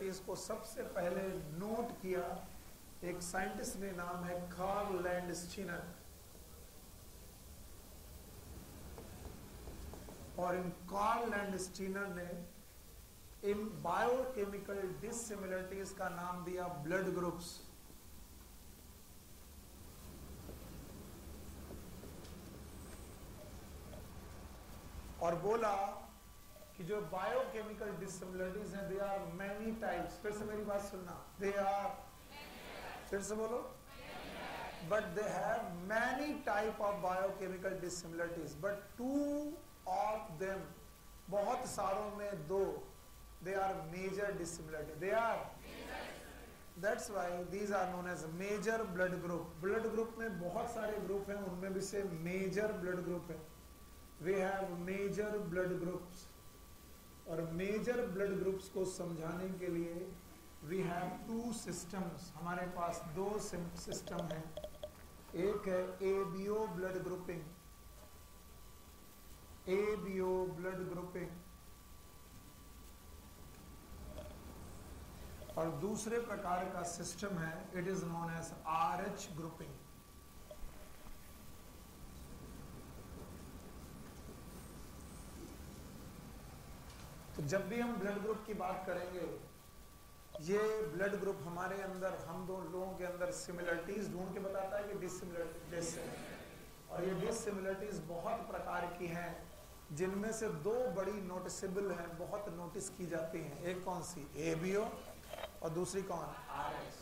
Dissimilarities को सबसे पहले नोट किया एक साइंटिस्ट ने, नाम है कार्ल लैंडस्टीनर। और इन कार्ल लैंडस्टीनर ने इन बायोकेमिकल डिसिमिलरिटीज का नाम दिया ब्लड ग्रुप्स। और बोला कि जो बायोकेमिकल डिसिमिलरिटीज हैं, दे आर मैनी टाइप्स। फिर से मेरी बात सुनना, दे आर, फिर से बोलो, but they have many type of biochemical dissimilarities, but two of them, बहुत सारों में दो, they are major dissimilarity, they are, that's why these are known as major blood group. Blood group में बहुत सारे ग्रुप हैं, उनमें भी से मेजर ब्लड ग्रुप है। We have major blood groups. और मेजर ब्लड ग्रुप्स को समझाने के लिए वी हैव टू सिस्टम्स, हमारे पास दो सिस्टम हैं। एक है ABO blood grouping, ABO blood grouping, और दूसरे प्रकार का सिस्टम है, it is known as Rh grouping. तो जब भी हम ब्लड ग्रुप की बात करेंगे, ये ब्लड ग्रुप हमारे अंदर, हम दो लोगों के अंदर सिमिलरिटीज ढूंढ के बताता है कि डिसिमिलरिटीज, और ये डिसिमिलरिटीज बहुत प्रकार की हैं, जिनमें से दो बड़ी नोटिसेबल हैं, बहुत नोटिस की जाती हैं। एक कौन सी, एबीओ, और दूसरी कौन, आरएच।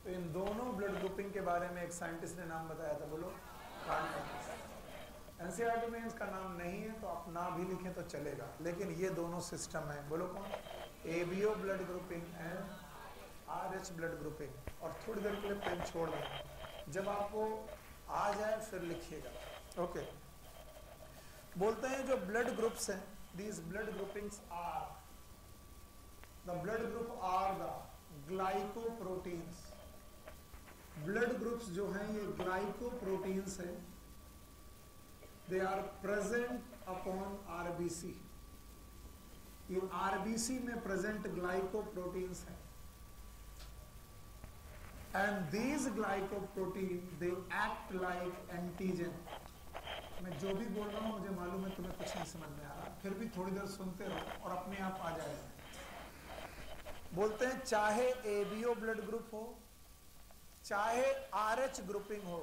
तो इन दोनों ब्लड ग्रुपिंग के बारे में एक साइंटिस्ट ने नाम बताया था, बोलो। एनसीईआरटी में इसका नाम नहीं है, तो आप ना भी लिखें तो चलेगा, लेकिन ये दोनों सिस्टम है, बोलो कौन, ABO blood grouping and RH blood grouping. और थोड़ी देर के लिए पेन छोड़ दें, जब आपको आ जाए फिर लिखिएगा, ओके। बोलते हैं जो ब्लड ग्रुप्स हैं, these blood groupings are, the blood group are the glycoproteins. Blood groups जो हैं ये ग्लाइकोप्रोटीन्स हैं। They are present upon RBC. ये RBC में present glycoproteins हैं, and these glycoproteins they act like antigen. मैं जो भी बोल रहा हूँ मुझे मालूम है तुम्हें कुछ नहीं समझ में आ रहा, फिर भी थोड़ी देर सुनते रहो और अपने आप आ जाएगा। बोलते हैं चाहे एबीओ ब्लड ग्रुप हो, चाहे आरएच ग्रुपिंग हो,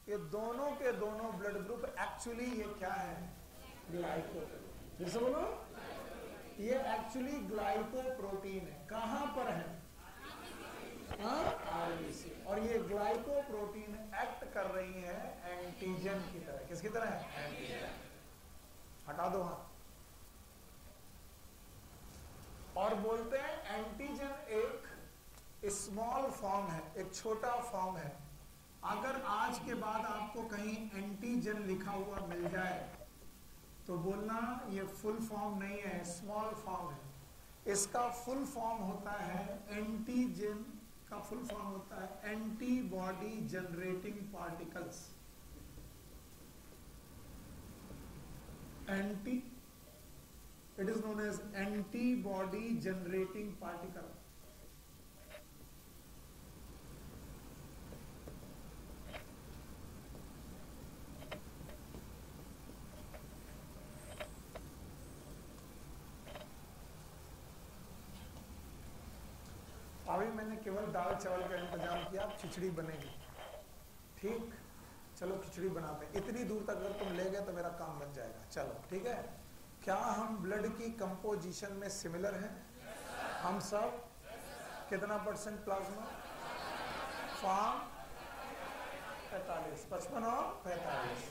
ये दोनों के दोनों ब्लड ग्रुप एक्चुअली ये क्या है, ग्लाइकोप्रोटीन। जैसे बोलो, ये एक्चुअली ग्लाइकोप्रोटीन है। कहां पर है, आरबीसी। और ये ग्लाइकोप्रोटीन एक्ट कर रही है एंटीजन की तरह। किसकी तरह है, एंटीजन। हटा दो हाथ। और बोलते हैं एंटीजन एक स्मॉल फॉर्म है, एक छोटा फॉर्म है। अगर आज के बाद आपको कहीं एंटीजन लिखा हुआ मिल जाए तो बोलना ये फुल फॉर्म नहीं है, स्मॉल फॉर्म है। इसका फुल फॉर्म होता है, एंटीजन का फुल फॉर्म होता है antibody generating particles. Anti, it is known as antibody generating particle. अभी मैंने केवल दाल चावल का इंतजाम किया, अब खिचड़ी बनेगी। ठीक, चलो खिचड़ी बनाते हैं। इतनी दूर तक अगर तुम ले गए तो मेरा काम बन जाएगा। चलो ठीक है। क्या हम ब्लड की कंपोजिशन में सिमिलर हैं? हम सब कितना परसेंट प्लाज्मा? फॉर्म 45, 55 और 45।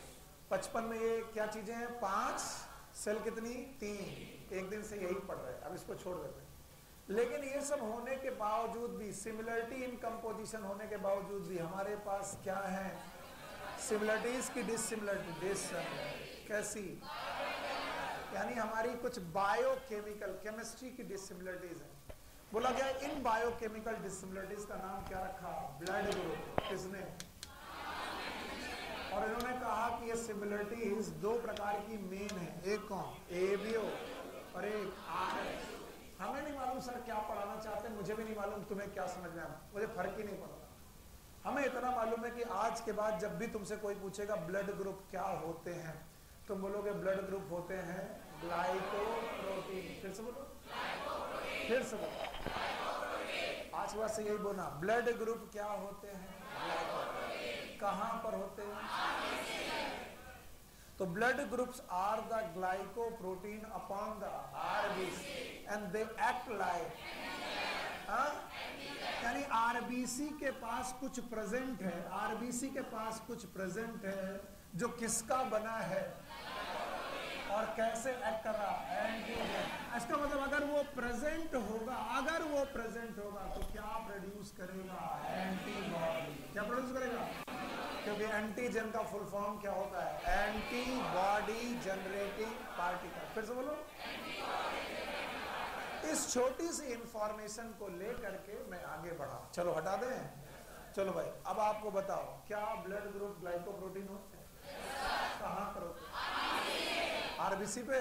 55 में ये क्या चीजें हैं? 5 सेल, कितनी? 3। एक दिन से यही पढ़ रहे हैं, अब इसको छोड़ देते हैं। लेकिन ये सब होने के बावजूद भी, सिमिलरिटी इन कंपोजिशन होने के बावजूद भी हमारे पास क्या है? सिमिलरिटीज की डिसिमिलरिटी। कैसी? यानी हमारी कुछ बायोकेमिकल, केमिस्ट्री की डिसिमिलरिटीज है। बोला गया इन बायोकेमिकल डिसिमिलरिटीज का नाम क्या रखा? Blood group. किसने? और इन्होंने कहा कि ये सिमिलरिटीज 2 प्रकार की मेन है। एक कौन? एबीओ और एक आरएच। हमें नहीं मालूम सर क्या पढ़ाना चाहते हैं, मुझे भी नहीं मालूम तुम्हें क्या समझ में आना, मुझे फर्क ही नहीं पड़ता। हमें इतना मालूम है कि आज के बाद जब भी तुमसे कोई पूछेगा ब्लड ग्रुप क्या होते हैं, तुम बोलोगे ब्लड ग्रुप होते हैं ग्लाइकोप्रोटीन। फिर से बोलो, फिर से बोलो, आज के बाद से यही बोलना, ब्लड ग्रुप क्या होते हैं ग्लाइकोप्रोटीन। कहां पर होते हैं? तो blood groups are the glycoprotein upon the RBC and they act like, यानी आरबीसी के पास कुछ प्रेजेंट है, आरबीसी के पास कुछ प्रेजेंट है जो किसका बना है और कैसे एक्ट कर रहा है, एंटीजन। इसका मतलब अगर वो प्रेजेंट होगा, अगर वो प्रेजेंट होगा तो क्या प्रोड्यूस करेगा? एंटीबॉडी। क्या प्रोड्यूस करेगा? क्योंकि एंटीजन का फुल फॉर्म क्या होता है? Antibody generating particle. फिर से बोलो, इस छोटी सी इंफॉर्मेशन को लेकर के मैं आगे बढ़ा। चलो हटा दें, चलो भाई अब आपको बताओ, क्या ब्लड ग्रुप ग्लाइकोप्रोटीन होते हैं? कहां पर होते हैं? आरबीसी पे।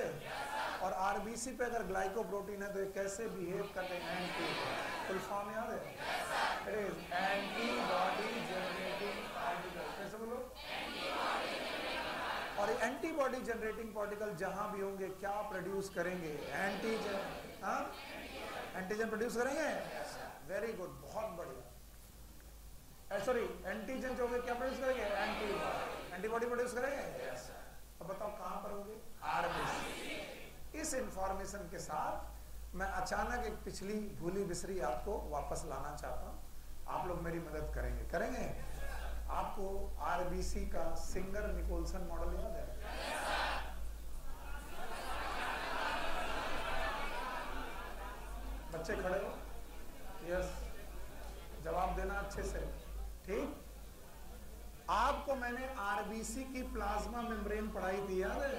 और आरबीसी पे अगर ग्लाइकोप्रोटीन है तो ये कैसे बिहेव करते हैं? एंटी, फुल फॉर्म याद है? It is antibody generating particle. कैसे बोलो? और एंटीबॉडी जनरेटिंग पार्टिकल जहां भी होंगे क्या प्रोड्यूस करेंगे? एंटीजन। हाँ, एंटीजन प्रोड्यूस करेंगे। वेरी गुड, बहुत बढ़िया। सॉरी, एंटीजन जो होंगे क्या प्रोड्यूस करेंगे? एंटीबॉडी। एंटीबॉडी प्रोड्यूस करेंगे। अब बताओ कहां पर होंगे? आरबीसी। इस इंफॉर्मेशन के साथ मैं अचानक एक पिछली भूली बिसरी आपको वापस लाना चाहता हूं। आप लोग मेरी मदद करेंगे? करेंगे? आपको आरबीसी का सिंगर निकोलसन मॉडल याद है? बच्चे खड़े हो? यस, जवाब देना अच्छे से। ठीक, आपको मैंने आरबीसी की प्लाज्मा मेम्ब्रेन पढ़ाई थी, याद है?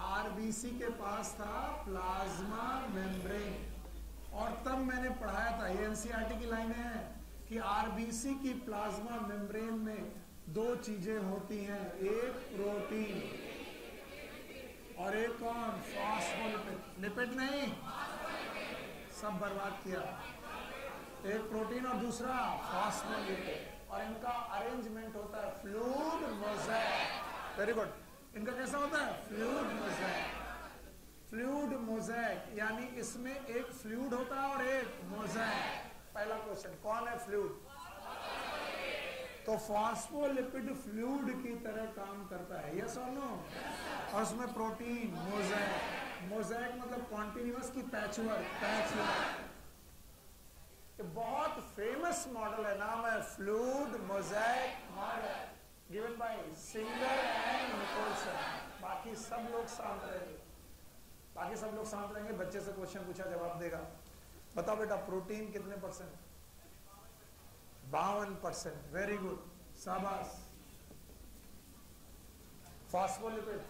आरबीसी के पास था प्लाज्मा मेम्ब्रेन, और तब मैंने पढ़ाया था, ये एनसीईआरटी की लाइन है कि आरबीसी की प्लाज्मा मेम्ब्रेन में दो चीजें होती हैं, एक प्रोटीन और एक कौन? फॉस्फोलिपिड। लिपिड नहीं, सब बर्बाद किया। एक प्रोटीन और दूसरा फॉस्फोलिपिड, और इनका अरेंजमेंट होता है फ्लूइड मोज़ेक। Very good. इनका कैसा होता है? Fluid mosaic. फ्लूइड मोज़ेक यानी इसमें एक फ्लूइड होता है और एक मोज़ेक। पहला क्वेश्चन, कौन है फ्लूइड? तो फॉस्फोलिपिड फ्लूइड की तरह काम करता है, यस और नो? और उसमें प्रोटीन मोज़ेक, मोज़ेक मतलब कॉन्टिन्यूअस की पैचवर्क, पैचवर्क। बहुत फेमस मॉडल है, नाम है fluid mosaic model, given by Singer and Nicolson. बाकी सब लोग शांत रहेंगे, बाकी सब लोग शांत रहेंगे। बच्चे से क्वेश्चन पूछा, जवाब देगा। बताओ बेटा, प्रोटीन कितने परसेंट? 52%। वेरी गुड, शाबाश। फॉस्फोलिपिड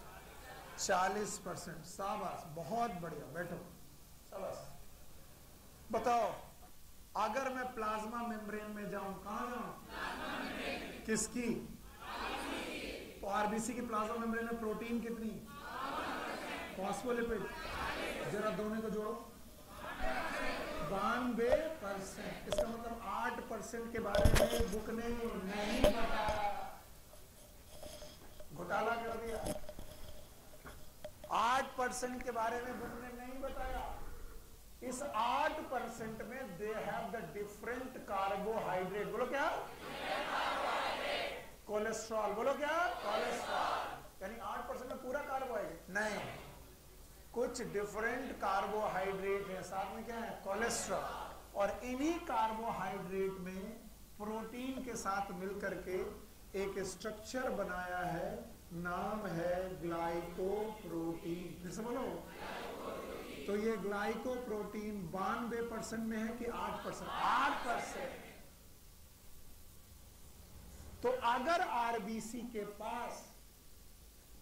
40%, शाबाश, बहुत बढ़िया। बैठो, शाबाश। बताओ, अगर मैं प्लाज्मा मेम्ब्रेन में जाऊं, कहां जाऊं? किसकी? तो आरबीसी की प्लाज्मा मेम्ब्रेन में प्रोटीन कितनी? फॉस्फोलिपिड। जरा दोनों को जोड़ो, 92%। इसका मतलब 8% के बारे में बुक ने नहीं बताया, घोटाला कर दिया। 8% के बारे में बुक ने नहीं बताया। इस 8% में दे हैव द डिफरेंट कार्बोहाइड्रेट। बोलो क्या? कोलेस्ट्रॉल। बोलो क्या? कोलेस्ट्रॉल। यानी 8% में पूरा कार्बोहाइड्रेट नहीं, कुछ डिफरेंट कार्बोहाइड्रेट है, साथ में क्या है? कोलेस्ट्रॉल। और इन्हीं कार्बोहाइड्रेट में प्रोटीन के साथ मिलकर के एक स्ट्रक्चर बनाया है, नाम है ग्लाइकोप्रोटीन। फिर से बोलो। तो ये ग्लाइकोप्रोटीन 92% में है कि 8%? 8%। तो अगर आरबीसी के पास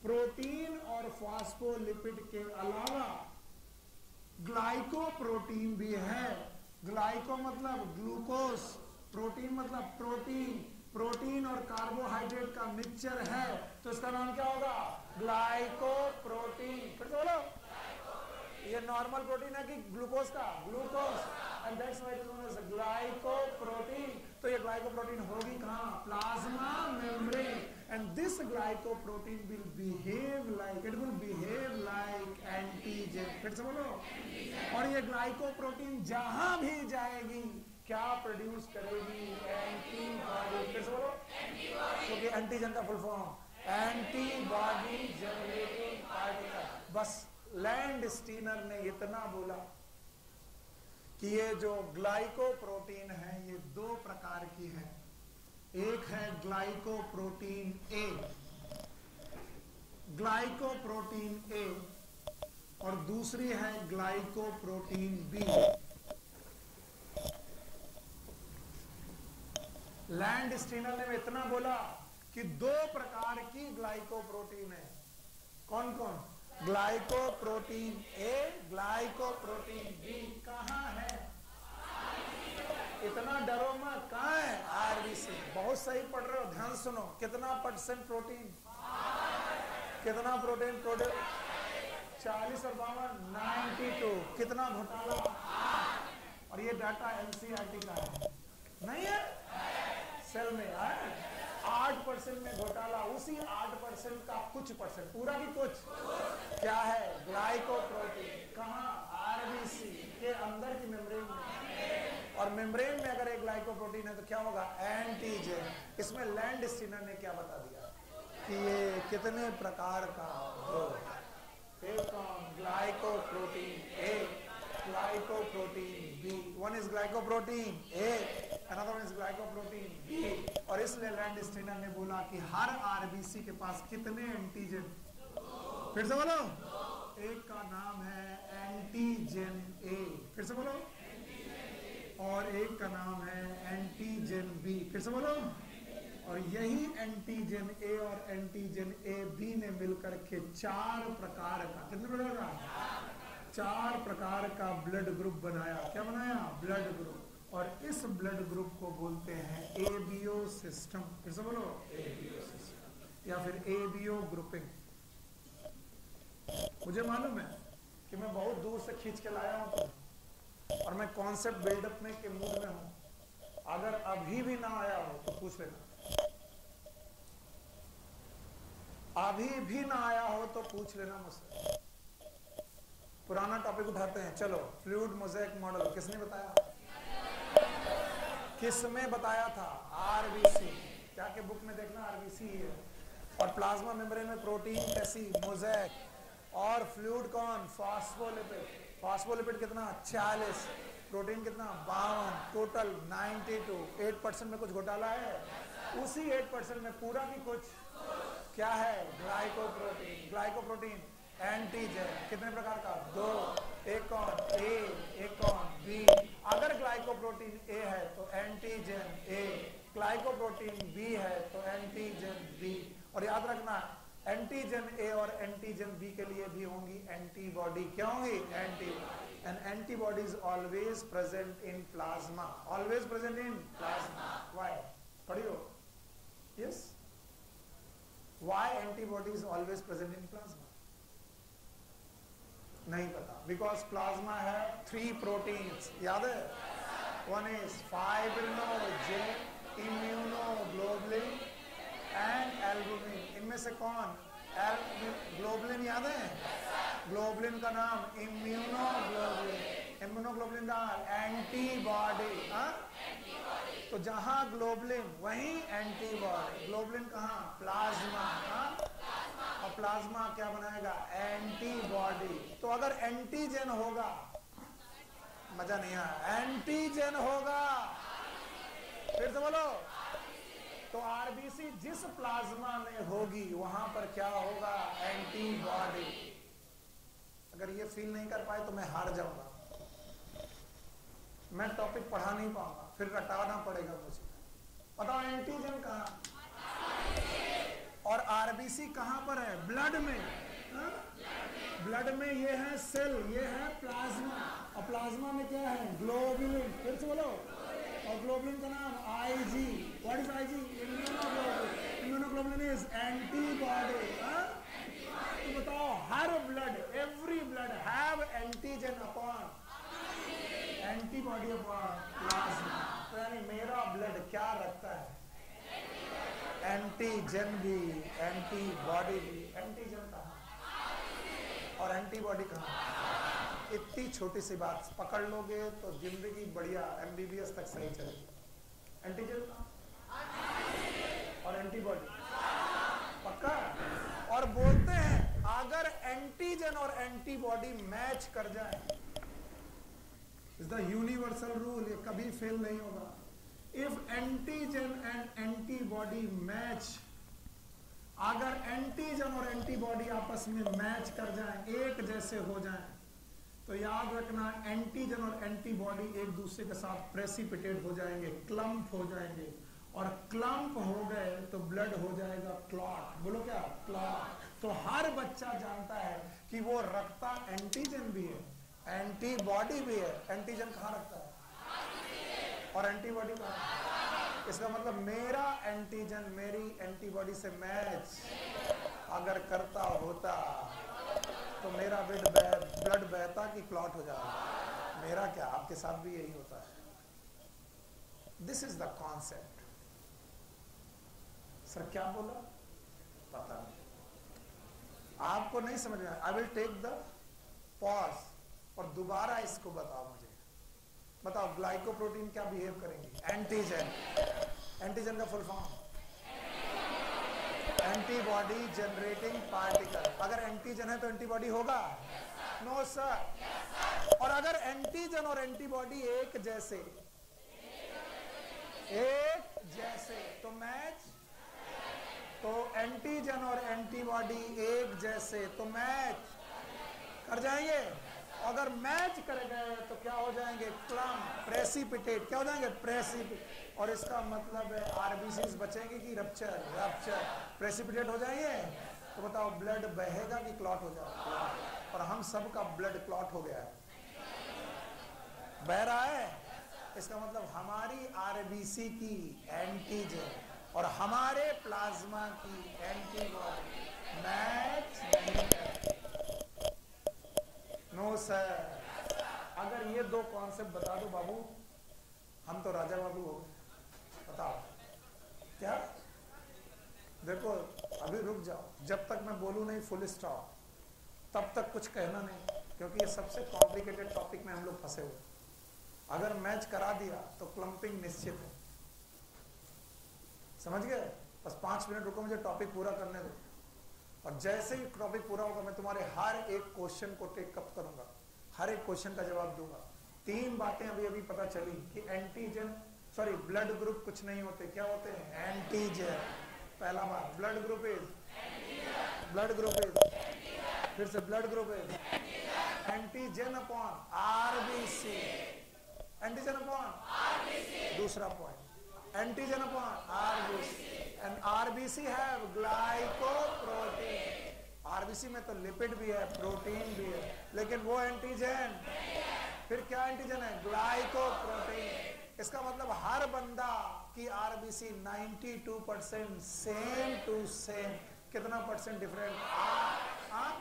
प्रोटीन और फॉस्फोलिपिड के अलावा ग्लाइकोप्रोटीन भी है, ग्लाइको मतलब ग्लूकोज, प्रोटीन मतलब प्रोटीन, प्रोटीन और कार्बोहाइड्रेट का मिक्सचर है, तो इसका नाम क्या होगा? ग्लाइकोप्रोटीन। फिर बोलो, ये नॉर्मल प्रोटीन है कि ग्लूकोज का? Glucose, and that's why it is known as glycoprotein. तो ये ग्लाइकोप्रोटीन होगी कहाँ? Plasma membrane, and this glycoprotein will behave like, it will behave like antigen. फिर से बोलो। और ये ग्लाइकोप्रोटीन जहां भी जाएगी क्या प्रोड्यूस करेगी? एंटीबॉडी। फिर से बोलो। क्योंकि एंटीजन का full form antibody generating particle. बस लैंड स्टीनर ने इतना बोला कि ये जो ग्लाइकोप्रोटीन है ये दो प्रकार की है। एक है ग्लाइकोप्रोटीन ए, ग्लाइकोप्रोटीन ए, और दूसरी है ग्लाइकोप्रोटीन बी। लैंड स्टीनर ने इतना बोला कि दो प्रकार की ग्लाइकोप्रोटीन है। कौन कौन? Glycoprotein A, glycoprotein B. कहां है? इतना डरो मत। कहां है? आरबीसी। बहुत सही पढ़ रहे हो, ध्यान सुनो। कितना परसेंट प्रोटीन? कितना प्रोटीन? 40 और 52 92। कितना घोटाला? और ये डाटा एनसीईआरटी का है, नहीं है? सेल में 8% में घोटाला। उसी 8% का कुछ परसेंट, पूरा की कुछ, क्या है? ग्लाइकोप्रोटीन। कहाँ? आरबीसी के अंदर की मेम्ब्रेन में। और मेम्ब्रेन में अगर एक ग्लाइकोप्रोटीन है तो क्या होगा? एंटीजन। इसमें लैंड स्टीनर ने क्या बता दिया कि ये कितने प्रकार का हो? Glycoprotein A, glycoprotein B. One is glycoprotein A, another one is glycoprotein B। और इसलिए लैंड स्टीनर ने बोला कि हर आरबीसी के पास कितने एंटीजन? फिर से बोलो। एक का नाम है एंटीजन ए, फिर से बोलो। और एक का नाम है एंटीजन बी, फिर से बोलो। और यही एंटीजन ए और एंटीजन ए बी ने मिलकर के 4 प्रकार का, कितने प्रकार का? 4 प्रकार का ब्लड ग्रुप बनाया। क्या बनाया? Blood group. और इस ब्लड ग्रुप को बोलते हैं एबीओ सिस्टम। फिर से बोलो। एबीओ सिस्टम या फिर एबीओ ग्रुपिंग। मुझे मालूम है कि मैं बहुत दूर से खींच के लाया हूं और मैं कॉन्सेप्ट बिल्डअप में के मूड में हूं। अगर अभी भी ना आया हो तो पूछ लेना, अभी भी ना आया हो तो पूछ लेना मुझसे। पुराना टॉपिक उठाते हैं। चलो, फ्लूइड मोज़ेक मॉडल किसने बताया? किसमें बताया था? आरबीसी। क्या के बुक में देखना, आरबीसी है। और प्लाज्मा मेम्ब्रेन में प्रोटीन कैसी? मोज़ेक। और फ्लूइड कौन? फास्फोलिपिड। फास्फोलिपिड कितना? 40। प्रोटीन कितना? 52। टोटल 92। 8% में कुछ घोटाला है। उसी 8% में पूरा की कुछ क्या है? ग्लाइकोप्रोटीन। ग्लाइकोप्रोटीन एंटीजन कितने प्रकार का? 2। एक कौन? ए, एक कौन? बी। अगर ग्लाइकोप्रोटीन ए है तो एंटीजन ए, ग्लाइकोप्रोटीन बी है तो एंटीजन बी। और याद रखना, एंटीजन ए और एंटीजन बी के लिए भी होंगी एंटीबॉडी। क्या होंगी? Antibody. And antibody is always present in plasma. Always present in plasma. Why? पढ़ियो। Yes, why antibody is always present in plasma? नहीं पता। बिकॉज प्लाज्मा है 3 प्रोटीन्स, याद है? One is fibrinogen, immunoglobulin and albumin. इनमें से कौन? ग्लोबुलिन याद है? ग्लोबुलिन का नाम इम्यूनोग्लोबुलिन। इम्यूनोग्लोबुलिन का एंटीबॉडी। तो जहां ग्लोबुलिन वहीं एंटीबॉडी। ग्लोबुलिन कहां? प्लाज्मा। और प्लाज्मा क्या बनाएगा? एंटीबॉडी। तो अगर एंटीजन होगा, मजा नहीं आया, एंटीजन होगा, फिर से बोलो, तो आरबीसी जिस प्लाज्मा में होगी वहां पर क्या होगा? एंटीबॉडी। अगर ये फील नहीं कर पाए तो मैं हार जाऊंगा, मैं टॉपिक पढ़ा नहीं पाऊंगा, फिर रटाना पड़ेगा मुझे। बताओ एंटीजन कहां और आरबीसी कहां पर है? ब्लड में। ब्लड में ये है सेल, ये है प्लाज्मा। और प्लाज्मा में क्या है? ग्लोबुलिन। फिर से बोलो। और ग्लोबुलिन का नाम Ig. What is Ig? Immunoglobulin. Immunoglobulin is antibody. तो बताओ हर blood, every blood have antigen upon antibody upon plasma. तो यानी मेरा ब्लड क्या रखता है? एंटीजन भी, एंटीबॉडी भी। एंटीजन कहाँ और एंटीबॉडी कहाँ? इतनी छोटी सी बात पकड़ लोगे तो जिंदगी बढ़िया MBBS तक सही चलेगी। एंटीजन और एंटीबॉडी पक्का। और बोलते हैं अगर एंटीजन और एंटीबॉडी मैच कर जाए, इज द यूनिवर्सल रूल, ये कभी फेल नहीं होगा। If antigen and antibody match, अगर एंटीजन और एंटीबॉडी आपस में मैच कर जाएं, एक जैसे हो जाएं, तो याद रखना एंटीजन और एंटीबॉडी एक दूसरे के साथ प्रेसिपिटेट हो जाएंगे, क्लम्प हो जाएंगे। और क्लम्प हो गए तो ब्लड हो जाएगा क्लॉट। बोलो क्या? क्लॉट। तो हर बच्चा जानता है कि वो रखता एंटीजन भी है, एंटीबॉडी भी है। एंटीजन कहाँ रखता है और एंटीबॉडी कहाँ? इसका मतलब मेरा एंटीजन मेरी एंटीबॉडी से मैच अगर करता होता तो मेरा ब्लड बहता कि क्लॉट हो जाता? मेरा क्या, आपके साथ भी यही होता है। This is the concept. Sir क्या बोला? पता नहीं, आपको नहीं समझ में आया। I will take the pause और दोबारा इसको बताओ मुझे। बताओ ग्लाइकोप्रोटीन क्या बिहेव करेंगे? एंटीजन। एंटीजन का full form antibody generating particle. अगर एंटीजन है तो एंटीबॉडी होगा? No sir. और अगर एंटीजन और एंटीबॉडी एक जैसे तो मैच, तो एंटीजन और एंटीबॉडी एक जैसे तो मैच कर जाएंगे। अगर मैच कर गए तो क्या हो जाएंगे? Clump, precipitate. क्या हो जाएंगे? प्रेसिपिटेट। और इसका मतलब है आरबीसीज बचेंगे कि रप्चर? रप्चर। प्रेसिपिटेट हो जाएंगे तो बताओ ब्लड बहेगा कि क्लॉट हो जाएगा? और हम सब का ब्लड क्लॉट हो गया है, बह रहा है। इसका मतलब हमारी आरबीसी की एंटीजन और हमारे प्लाज्मा की एंटीबॉडी मैच नहीं करती। No sir. अगर ये दो कॉन्सेप्ट बता दो बाबू, हम तो राजा बाबू हो गए। बताओ क्या? देखो अभी रुक जाओ, जब तक मैं बोलूं नहीं फुल स्टॉप तब तक कुछ कहना नहीं, क्योंकि ये सबसे कॉम्प्लिकेटेड टॉपिक में हम लोग फंसे हुए। अगर मैच करा दिया तो क्लम्पिंग निश्चित है। समझ गए? बस 5 मिनट रुको, मुझे टॉपिक पूरा करने दो। और जैसे ही टॉपिक पूरा होगा मैं तुम्हारे हर एक क्वेश्चन को टेक अप करूंगा, हर एक क्वेश्चन का जवाब दूंगा। 3 बातें अभी पता चली कि एंटीजन ब्लड ग्रुप कुछ नहीं होते। क्या होते हैं? एंटीजन। पहला बात, ब्लड ग्रुप इज फिर से blood group is antigen upon RBC. Antigen upon RBC. दूसरा point, antigen upon RBC and RBC have glycoprotein. RBC में तो लिपिड भी है, प्रोटीन भी है, लेकिन वो एंटीजन फिर क्या एंटीजन है? ग्लाइकोप्रोटीन। इसका मतलब हर बंदा की आरबीसी 92% सेम टू सेम। कितना परसेंट डिफरेंट? 8।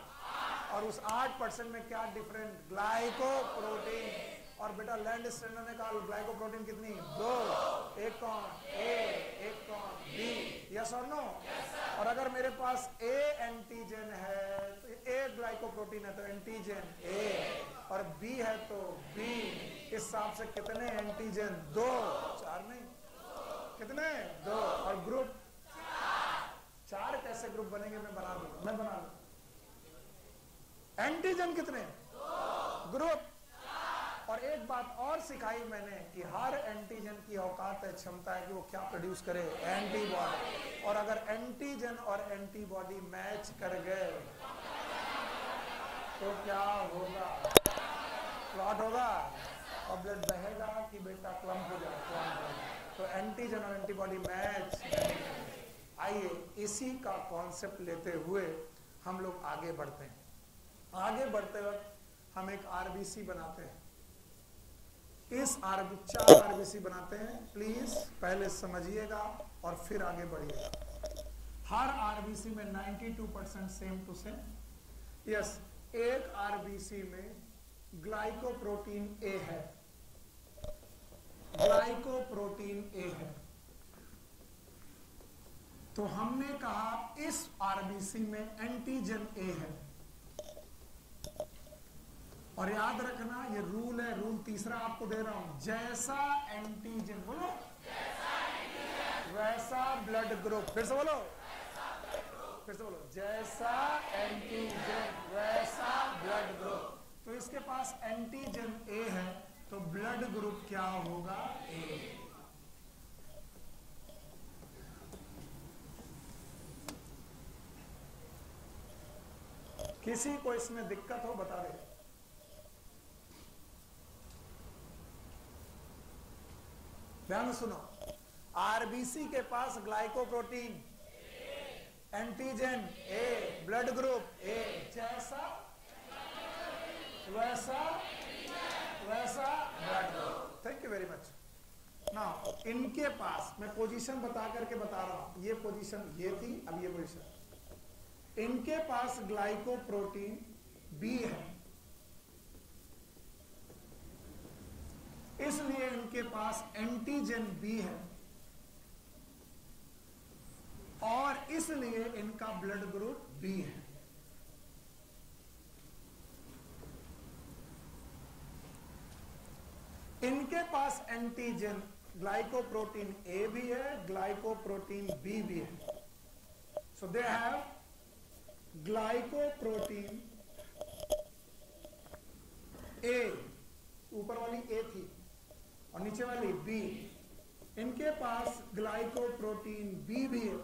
और उस 8% में क्या डिफरेंट? ग्लाइकोप्रोटीन। और बेटा लैंड स्टैंडर ने कहा ग्लाइकोप्रोटीन कितनी? 2। एक कौन? ए, एक कौन? बी। यस और नो? और अगर मेरे पास ए एंटीजन है तो ए ग्लाइकोप्रोटीन है तो एंटीजन ए, और बी है तो बी। इस हिसाब से कितने एंटीजन? 2। 4 नहीं, कितने? 2। और ग्रुप 4 कैसे ग्रुप बनेंगे? मैं बना लूं। एंटीजन कितने? ग्रुप। और एक बात और सिखाई मैंने कि हर एंटीजन की औकात है, क्षमता है कि वो क्या प्रोड्यूस करे? एंटीबॉडी। और अगर एंटीजन और एंटीबॉडी मैच कर गए तो क्या होगा? क्लॉट होगा और ब्लड बहेगा कि बेटा क्लम्प हो जाएगा? तो एंटीजन और एंटीबॉडी मैच। आइए इसी का कॉन्सेप्ट लेते हुए हम लोग आगे बढ़ते हैं। आगे बढ़ते वक्त हम एक आरबीसी बनाते हैं। 4 आरबीसी बनाते हैं। प्लीज पहले समझिएगा और फिर आगे बढ़िएगा। हर आरबीसी में 92% सेम टू सेम। यस, एक आरबीसी में ग्लाइकोप्रोटीन ए है, ग्लाइकोप्रोटीन ए है। तो हमने कहा इस आरबीसी में एंटीजन ए है। और याद रखना ये रूल है, रूल तीसरा आपको दे रहा हूं, जैसा एंटीजन, बोलो वैसा ब्लड ग्रुप। फिर से बोलो, फिर से बोलो, जैसा एंटीजन वैसा ब्लड ग्रुप। तो इसके पास एंटीजन ए है तो ब्लड ग्रुप क्या होगा? ए। किसी को इसमें दिक्कत हो बता दे। ध्यान सुनो, आरबीसी के पास glycoprotein, antigen A, blood group A, जैसा वैसा वैसा blood group. Thank you very much. Now इनके पास मैं पोजीशन बता करके बता रहा हूं, ये पोजीशन ये थी, अब ये पोजीशन। इनके पास ग्लाइकोप्रोटीन बी है, इसलिए इनके पास एंटीजन बी है और इसलिए इनका ब्लड ग्रुप बी है। इनके पास एंटीजन ग्लाइकोप्रोटीन ए भी है, ग्लाइकोप्रोटीन बी भी है। सो दे हैव ग्लाइकोप्रोटीन ए, ऊपर वाली ए थी और नीचे वाली बी। इनके पास ग्लाइकोप्रोटीन बी भी है।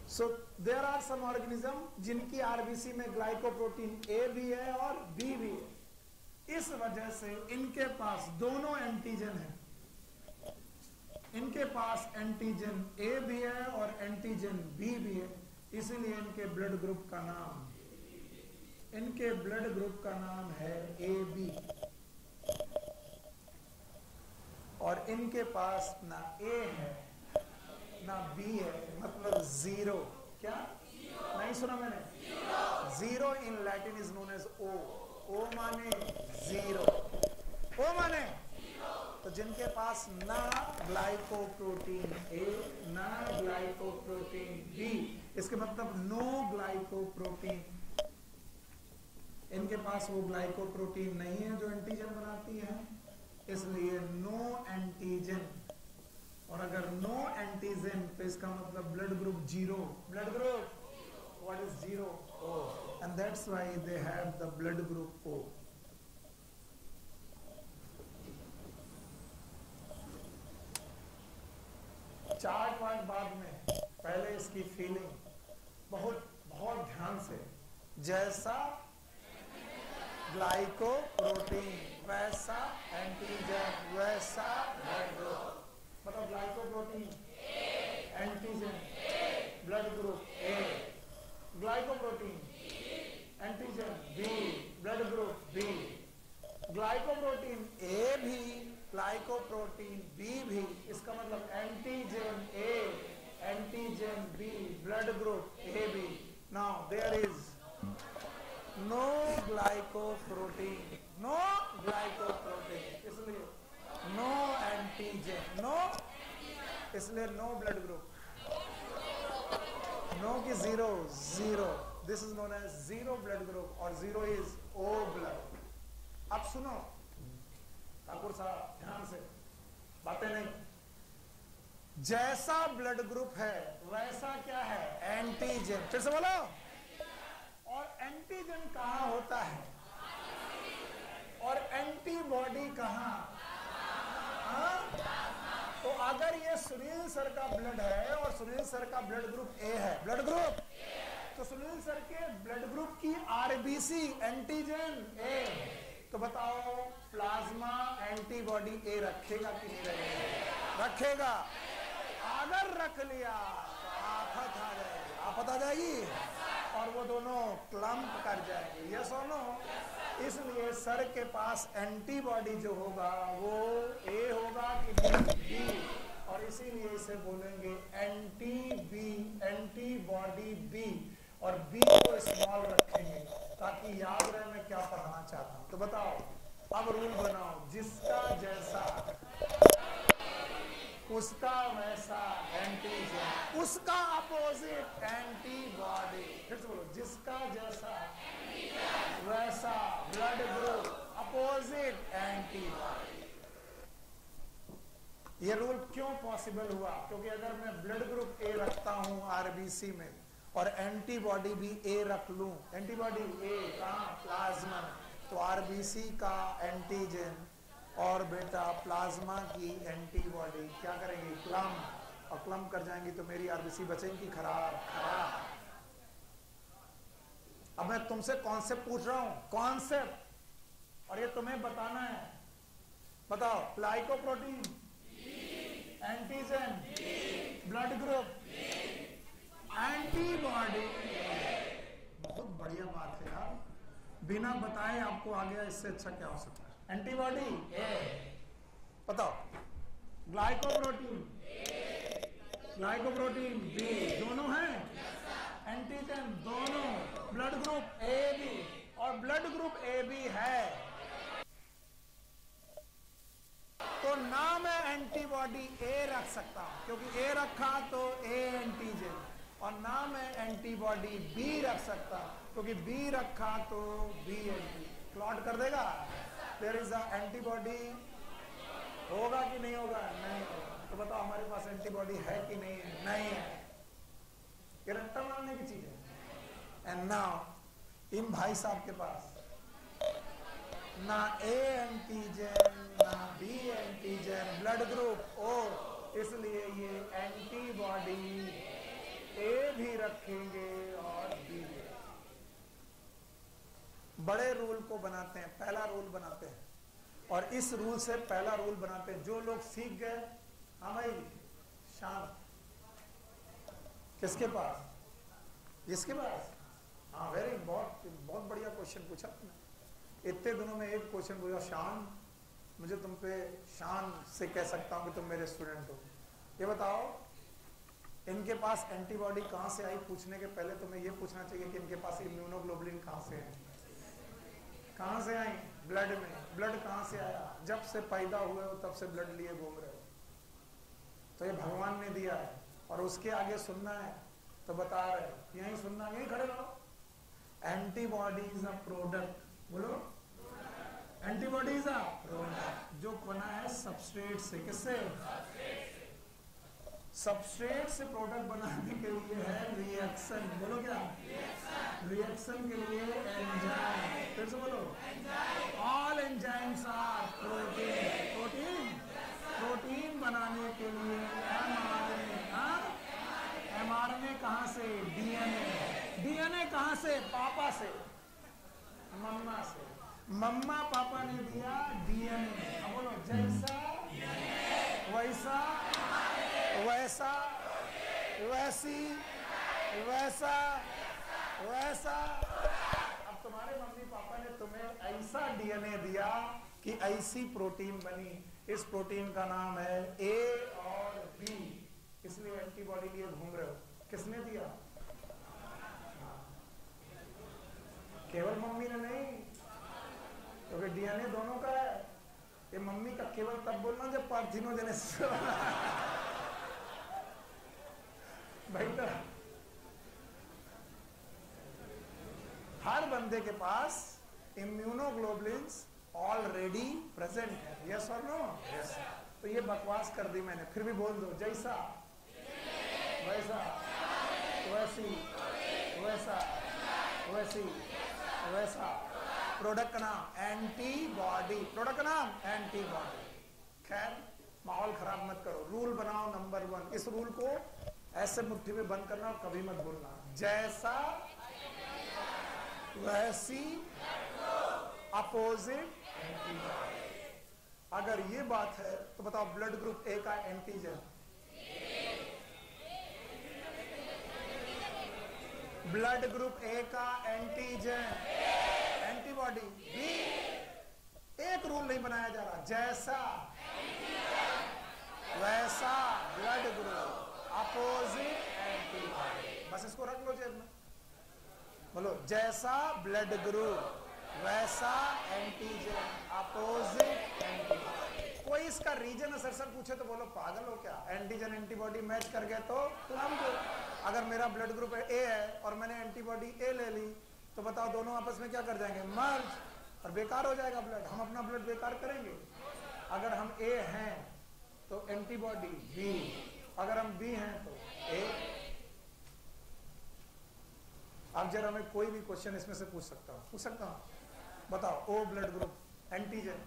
So there are some organism जिनकी आरबीसी में ग्लाइकोप्रोटीन ए भी है और बी भी है। इस वजह से इनके पास दोनों एंटीजन है। इनके पास एंटीजन ए भी है और एंटीजन बी भी है, इसलिए इनके ब्लड ग्रुप का नाम, इनके ब्लड ग्रुप का नाम है ए बी। और इनके पास ना ए है ना बी है, मतलब जीरो। क्या नहीं सुना मैंने? Zero in Latin is known as O. O माने जीरो, ओ माने तो जिनके पास ना ग्लाइकोप्रोटीन ए ना ग्लाइकोप्रोटीन बी, इसके मतलब नो ग्लाइकोप्रोटीन। इनके पास वो ग्लाइकोप्रोटीन नहीं है जो एंटीजन बनाती है, इसलिए नो एंटीजन। और अगर नो एंटीजन तो इसका मतलब blood group zero. Blood group what is zero? O. And that's why they have the blood group O. Chart वार्ट बाद में, पहले इसकी फीलिंग बहुत बहुत ध्यान से। जैसा ग्लाइकोप्रोटीन वैसा एंटीजन वैसा ब्लड ग्रुप। मतलब glycoprotein antigen blood group A, glycoprotein antigen B, blood group B. Glycoprotein A भी ग्लाइकोप्रोटीन बी भी, इसका मतलब antigen A antigen B blood group A B. Now there is no glycoprotein, no glycoprotein, इसलिए no antigen, no, इसलिए no blood group. No की zero, zero, this is known as zero blood group और zero is O blood. अब सुनो ठाकुर साहब ध्यान से, बातें नहीं। जैसा ब्लड ग्रुप है वैसा क्या है? एंटीजन। फिर से बोलो। और एंटीजन कहां होता है और एंटीबॉडी कहां? तो अगर ये सुनील सर का ब्लड है और सुनील सर का ब्लड ग्रुप ए है, ब्लड ग्रुप, तो सुनील सर के ब्लड ग्रुप की आरबीसी एंटीजन ए, तो बताओ प्लाज्मा एंटीबॉडी ए रखेगा कि नहीं रखेगा? रखेगा। अगर रख लिया तो आफत आ जाएगी, आफत आ जाएगी और वो दोनों क्लम्प कर जाएंगे। ये सुनो, इसलिए सर के पास एंटीबॉडी जो होगा वो ए होगा कि बी? और इसीलिए इसे बोलेंगे एंटी बी, एंटीबॉडी बी, और बी को स्मॉल रखेंगे ताकि याद रहे मैं क्या पढ़ाना चाहता हूं। तो बताओ, अब रूल बनाओ, जिसका जैसा उसका वैसा एंटीजन, उसका अपोजिट एंटीबॉडी। फिर से बोलो, जिसका जैसा वैसा ब्लड ग्रुप, अपोजिट एंटीबॉडी। ये रूल क्यों पॉसिबल हुआ? क्योंकि अगर मैं ब्लड ग्रुप ए रखता हूं आरबीसी में और एंटीबॉडी भी ए रख लूं, एंटीबॉडी ए कहां? प्लाज्मा, तो आरबीसी का एंटीजन और बेटा प्लाज्मा की एंटीबॉडी क्या करेंगी? क्लम्प, और क्लम्प कर जाएंगी तो मेरी आरबीसी बचेंगी खराब। अब मैं तुमसे कॉन्सेप्ट पूछ रहा हूं, कॉन्सेप्ट, और ये तुम्हें बताना है। बताओ, glycoprotein, antigen, blood group, antibody. बहुत बढ़िया बात है यार, बिना बताए आपको आ गया, इससे अच्छा क्या हो सकता है? एंटीबॉडी ए, बताओ, ग्लाइकोप्रोटीन, ग्लाइकोप्रोटीन बी, दोनों हैं, एंटीजन दोनों, ब्लड ग्रुप ए बी, और ब्लड ग्रुप ए बी है तो ना मैं एंटीबॉडी ए रख सकता हूं क्योंकि ए रखा तो ए एंटीजन, और ना मैं एंटीबॉडी बी रख सकता क्योंकि बी रखा तो बी एंटी। प्लॉट कर देगा, देयर इज अ एंटीबॉडी, होगा कि नहीं होगा? नहीं होगा। तो बताओ हमारे पास एंटीबॉडी है कि नहीं है? नहीं है, ये रट्टा मारने की चीज है। एंड नाउ इन भाई साहब के पास ना ए एंटीजन ना B antigen, blood group O, इसलिए ये एंटीबॉडी ए भी रखेंगे और बी भी। बड़े रूल को बनाते हैं, पहला रूल बनाते हैं, और इस रूल से पहला रूल बनाते हैं। जो लोग सीख गए, हाँ भाई शांत, किसके पास? जिसके पास, हाँ वेरी, बहुत बढ़िया क्वेश्चन पूछा तुमने। इतने दिनों में एक क्वेश्चन पूछा, शान, मुझे तुम पे शान से कह सकता हूं कि तुम मेरे स्टूडेंट हो। ये बताओ, इनके पास एंटीबॉडी कहां से आई? पूछने के पहले तुम्हें ये पूछना चाहिए कि इनके पास इम्यूनोग्लोबुलिन कहां से है? कहां से आई? ब्लड में। ब्लड कहां से आया? जब से पैदा हुए हो तब से ब्लड लिए घूम रहे हो, तो ये भगवान ने दिया है। और उसके आगे सुनना है तो बता रहे, यहीं सुनना, यहीं खड़े रहो। एंटीबॉडी इज अ प्रोडक्ट, बोलो, एंटीबॉडी इज अ प्रोडक्ट जो बना है सबस्ट्रेट से। किससे? सबस्ट्रेट से प्रोडक्ट बनाने के लिए है रिएक्शन, बोलो क्या? रिएक्शन के लिए एंजाइम, फिर से बोलो, all enzymes are protein. Protein, protein बनाने के लिए एमआरएनए, एमआरएनए कहां से? डीएनए। डीएनए कहां से? पापा से, मम्मा से। मम्मा पापा ने दिया डीएनए। अब बोलो, जैसा वैसा वैसा वैसी वैसा वैसा। अब तुम्हारे मम्मी पापा ने तुम्हें ऐसा डीएनए दिया कि ऐसी प्रोटीन बनी। इस प्रोटीन का नाम है ए और बी, इसलिए एंटीबॉडी लिए घूम रहे हो। किसने दिया? केवल मम्मी ने नहीं, क्योंकि डीएनए दोनों का है। ये मम्मी का केवल तब बोलना जब पार्थिनोजेनेसिस भाई, तो हर बंदे के पास इम्यूनोग्लोबुलिन्स ऑलरेडी प्रेजेंट है, यस और नो? यस। तो ये बकवास कर दी मैंने, फिर भी बोल दो, जैसा वैसा वैसी वैसा वैसी वैसा। प्रोडक्ट का नाम एंटीबॉडी, प्रोडक्ट का नाम एंटीबॉडी। खैर, माहौल खराब मत करो, रूल बनाओ नंबर 1। इस रूल को ऐसे मुट्ठी में बंद करना और कभी मत भूलना, जैसा वैसी अपोजिट एंटीबॉडी। अगर ये बात है तो बताओ, ब्लड ग्रुप ए का एंटीजन, ब्लड ग्रुप ए का एंटीजन, एंटीबॉडी बी। एक रूल नहीं बनाया जा रहा, जैसा वैसा ब्लड ग्रुप अपोजिट एंटीबॉडी। बस इसको रख लो जेब में, बोलो जैसा ब्लड ग्रुप वैसा एंटीजन अपोजिट एंटीबॉडी। कोई इसका रीजन असर पूछे तो बोलो पागल हो क्या, एंटीजन एंटीबॉडी मैच कर गए तो हम जो, अगर मेरा ब्लड ग्रुप ए है और मैंने एंटीबॉडी ए ले ली तो बताओ दोनों आपस में क्या कर जाएंगे, मर्ज, और बेकार हो जाएगा ब्लड। हम अपना ब्लड बेकार करेंगे। अगर हम ए हैं तो एंटीबॉडी बी, अगर हम बी हैं तो ए। अब जरा मैं कोई भी क्वेश्चन इसमें से पूछ सकता हूँ, बताओ O blood group antigen,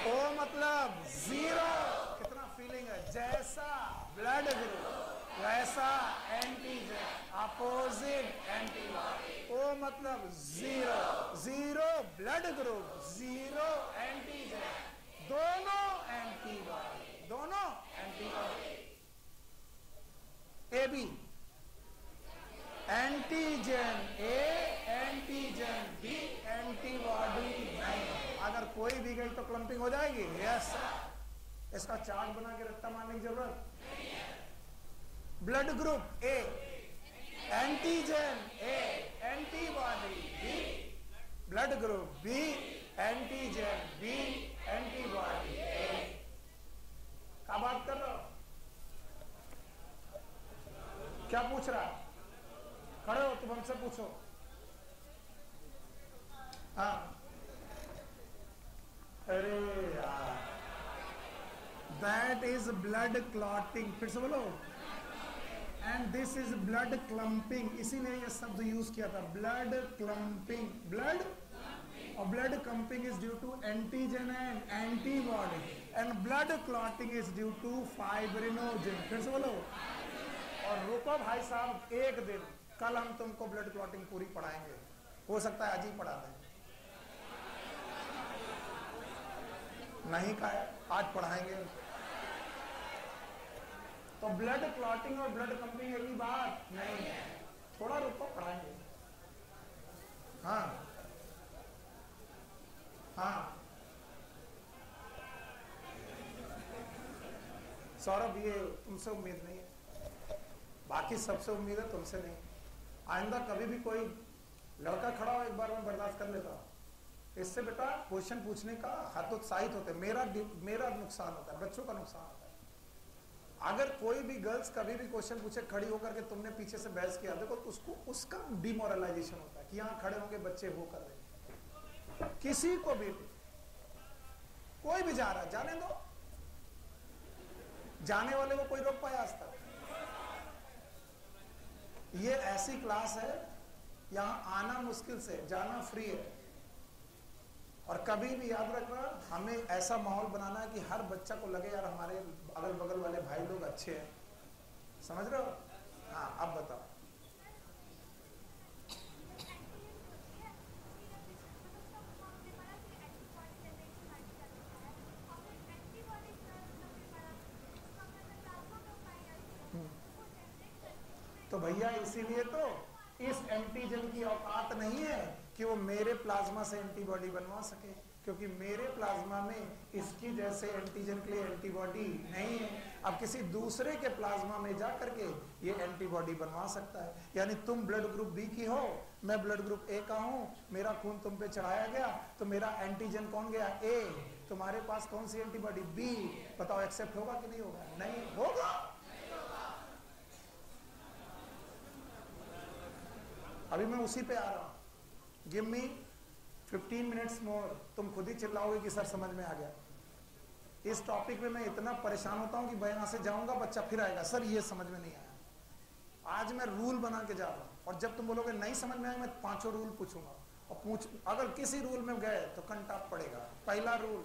O मतलब जीरो, कितना फीलिंग है, जैसा ब्लड ग्रुप वैसा एंटीजन अपोजिट एंटीबॉडी। ओ मतलब zero, zero blood group zero antigen, दोनों एंटीबॉडी, दोनों antibody. A B antigen A antigen B antibody नहीं। अगर कोई भी गई तो क्लंपिंग हो जाएगी, यस। इसका चार्ट बना के रट्टा मारने की जरूरत नहीं है। Blood group A antigen A antibody B, blood group B antigen B antibody A. क्या बात कर रहे हो, क्या पूछ रहा है, खड़े हो तुम हमसे पूछो। हाँ अरे यार, दैट इज ब्लड क्लॉटिंग, फिर से बोलो, and this is blood clumping. इसीलिए ये शब्द यूज किया था, ब्लड क्लम्पिंग, ब्लड और blood clumping is due to antigen and antibody, and blood clotting is due to fibrinogen. फिर से बोलो। और रुको भाई साहब, एक दिन कल हम तुमको ब्लड क्लॉटिंग पूरी पढ़ाएंगे, हो सकता है आज ही पढ़ा दें, नहीं का है आज पढ़ाएंगे। तो ब्लड क्लॉटिंग और ब्लड क्लम्पिंग एक ही बात नहीं है, थोड़ा रुको पढ़ाएंगे। हाँ हाँ सौरभ, ये तुमसे उम्मीद नहीं है, बाकी सबसे उम्मीद है, तुमसे नहीं। आइंदा कभी भी कोई लड़का खड़ा हो एक बार में बर्दाश्त कर लेता, इससे बेटा क्वेश्चन पूछने का हतोत्साहित होते, मेरा नुकसान होता है, बच्चों का नुकसान होता है। अगर कोई भी गर्ल्स कभी भी क्वेश्चन पूछे खड़ी होकर के, तुमने पीछे से बहस किया, देखो तो उसको उसका डिमोरलाइजेशन होता है कि यहाँ खड़े होंगे बच्चे वो कर रहे। किसी को भी, कोई भी जा रहा है जाने दो, जाने वाले को कोई रोक पाया आज तक। ये ऐसी क्लास है, यहां आना मुश्किल से, जाना फ्री है। और कभी भी याद रखना, हमें ऐसा माहौल बनाना है कि हर बच्चा को लगे यार हमारे अगल बगल वाले भाई लोग अच्छे हैं, समझ रहे हो। हाँ अब बताओ। तो भैया इसीलिए तो इस एंटीजन की औकात नहीं है कि वो मेरे प्लाज्मा से एंटीबॉडी बनवा सके, क्योंकि मेरे प्लाज्मा में इसकी जैसे एंटीजन के लिए एंटीबॉडी नहीं है। अब किसी दूसरे के प्लाज्मा में जा करके ये एंटीबॉडी बनवा सकता है। यानी तुम ब्लड ग्रुप बी की हो, मैं ब्लड ग्रुप ए का हूं, मेरा खून तुम पे चढ़ाया गया तो मेरा एंटीजन कौन गया, ए, तुम्हारे पास कौन सी एंटीबॉडी, बी। बताओ एक्सेप्ट होगा कि नहीं होगा, नहीं होगा। अभी मैं उसी पे आ रहा हूं, गिव मी 15 मिनट्स मोर, तुम खुद ही चिल्लाओगे कि सर समझ में आ गया। इस टॉपिक में मैं इतना परेशान होता हूं कि भाई यहां से जाऊंगा बच्चा फिर आएगा, सर ये समझ में नहीं आया। आज मैं रूल बना के जा रहा हूं, और जब तुम बोलोगे नहीं समझ में आएगा, मैं 5 रूल पूछूंगा, और अगर किसी रूल में गए तो कंटाप पड़ेगा। पहला रूल,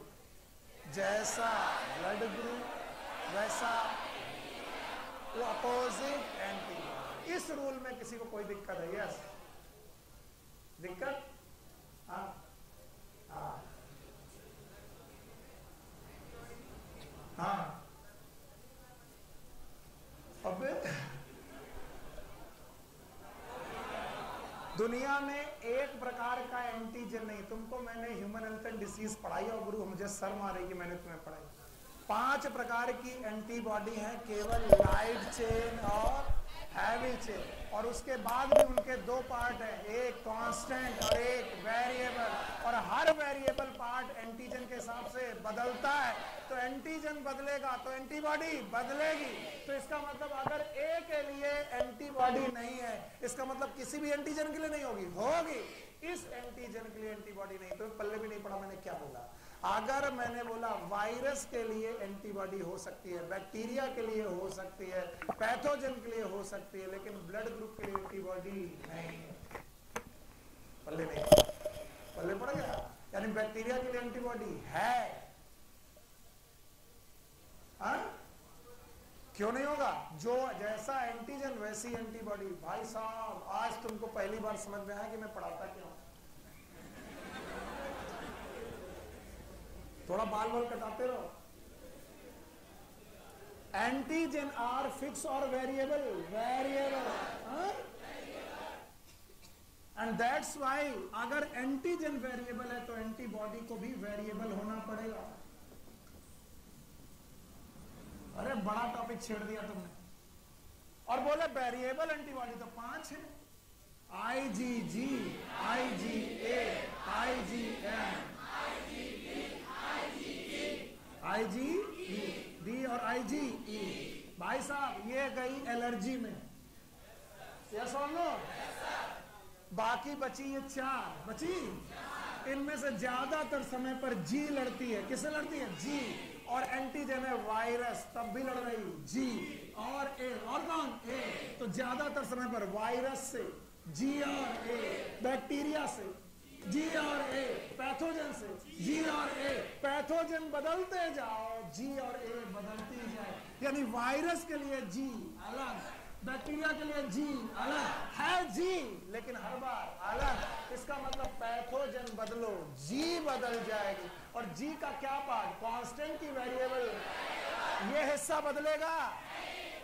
जैसा ब्लड ग्रुप वैसा अपोजिट एंटी। इस रूल में किसी को कोई दिक्कत है? यस, दिक्कत? हाँ हाँ हाँ। अबे दुनिया में एक प्रकार का एंटीजन नहीं। तुमको मैंने ह्यूमन हेल्थ एंड डिसीज पढ़ाई और गुरु मुझे सर मारेगी मैंने तुम्हें पढ़ाई। 5 प्रकार की एंटीबॉडी हैं, केवल लाइट चेन और हैवी चेन, और उसके बाद भी उनके 2 पार्ट हैं, एक कांस्टेंट और एक वेरिएबल, और हर वेरिएबल पार्ट एंटीजन के हिसाब से बदलता है। तो एंटीजन बदलेगा तो एंटीबॉडी बदलेगी। तो इसका मतलब अगर ए के लिए एंटीबॉडी नहीं है, इसका मतलब किसी भी एंटीजन के लिए नहीं होगी, होगी। इस एंटीजन के लिए एंटीबॉडी नहीं, तो पल्ले भी नहीं पड़ा मैंने क्या बोला। अगर मैंने बोला वायरस के लिए एंटीबॉडी हो सकती है, बैक्टीरिया के लिए हो सकती है, पैथोजन के लिए हो सकती है, लेकिन ब्लड ग्रुप के लिए एंटीबॉडी नहीं। पल्ले नहीं, पल्ले पड़ गया। यानी बैक्टीरिया के लिए एंटीबॉडी है। हाँ? क्यों नहीं होगा? जो जैसा एंटीजन वैसी एंटीबॉडी। भाई साहब आज तुमको पहली बार समझ में आया कि मैं पढ़ाता क्यों। थोड़ा बाल बाल कटाते रहो। एंटीजन आर फिक्स और variable, variable, and that's why अगर एंटीजन वेरिएबल है तो एंटीबॉडी को भी वेरिएबल होना पड़ेगा। अरे बड़ा टॉपिक छेड़ दिया तुमने। और बोले वेरिएबल एंटीबॉडी तो 5 है, IgG, IgA, IgM, IgD और IgE। भाई साहब ये गई एलर्जी में, यस और नो? बाकी बची ये 4 बची। इनमें से ज्यादातर समय पर जी लड़ती है। किससे लड़ती है? जी। और एंटीजन है वायरस, तब भी लड़ रही जी। और ए, और कौन? ए। तो ज्यादातर समय पर वायरस से जी और ए, बैक्टीरिया से जी और ए, पैथोजन से जी और ए। पैथोजन बदलते जाओ, जी और ए बदलती जाए। यानी वायरस के लिए जी अलग, बैक्टीरिया के लिए जी अलग है, जी लेकिन हर बार अलग। इसका मतलब पैथोजन बदलो, जी बदल जाएगी। और जी का क्या पार्ट? कांस्टेंट की वेरिएबल, ये हिस्सा बदलेगा।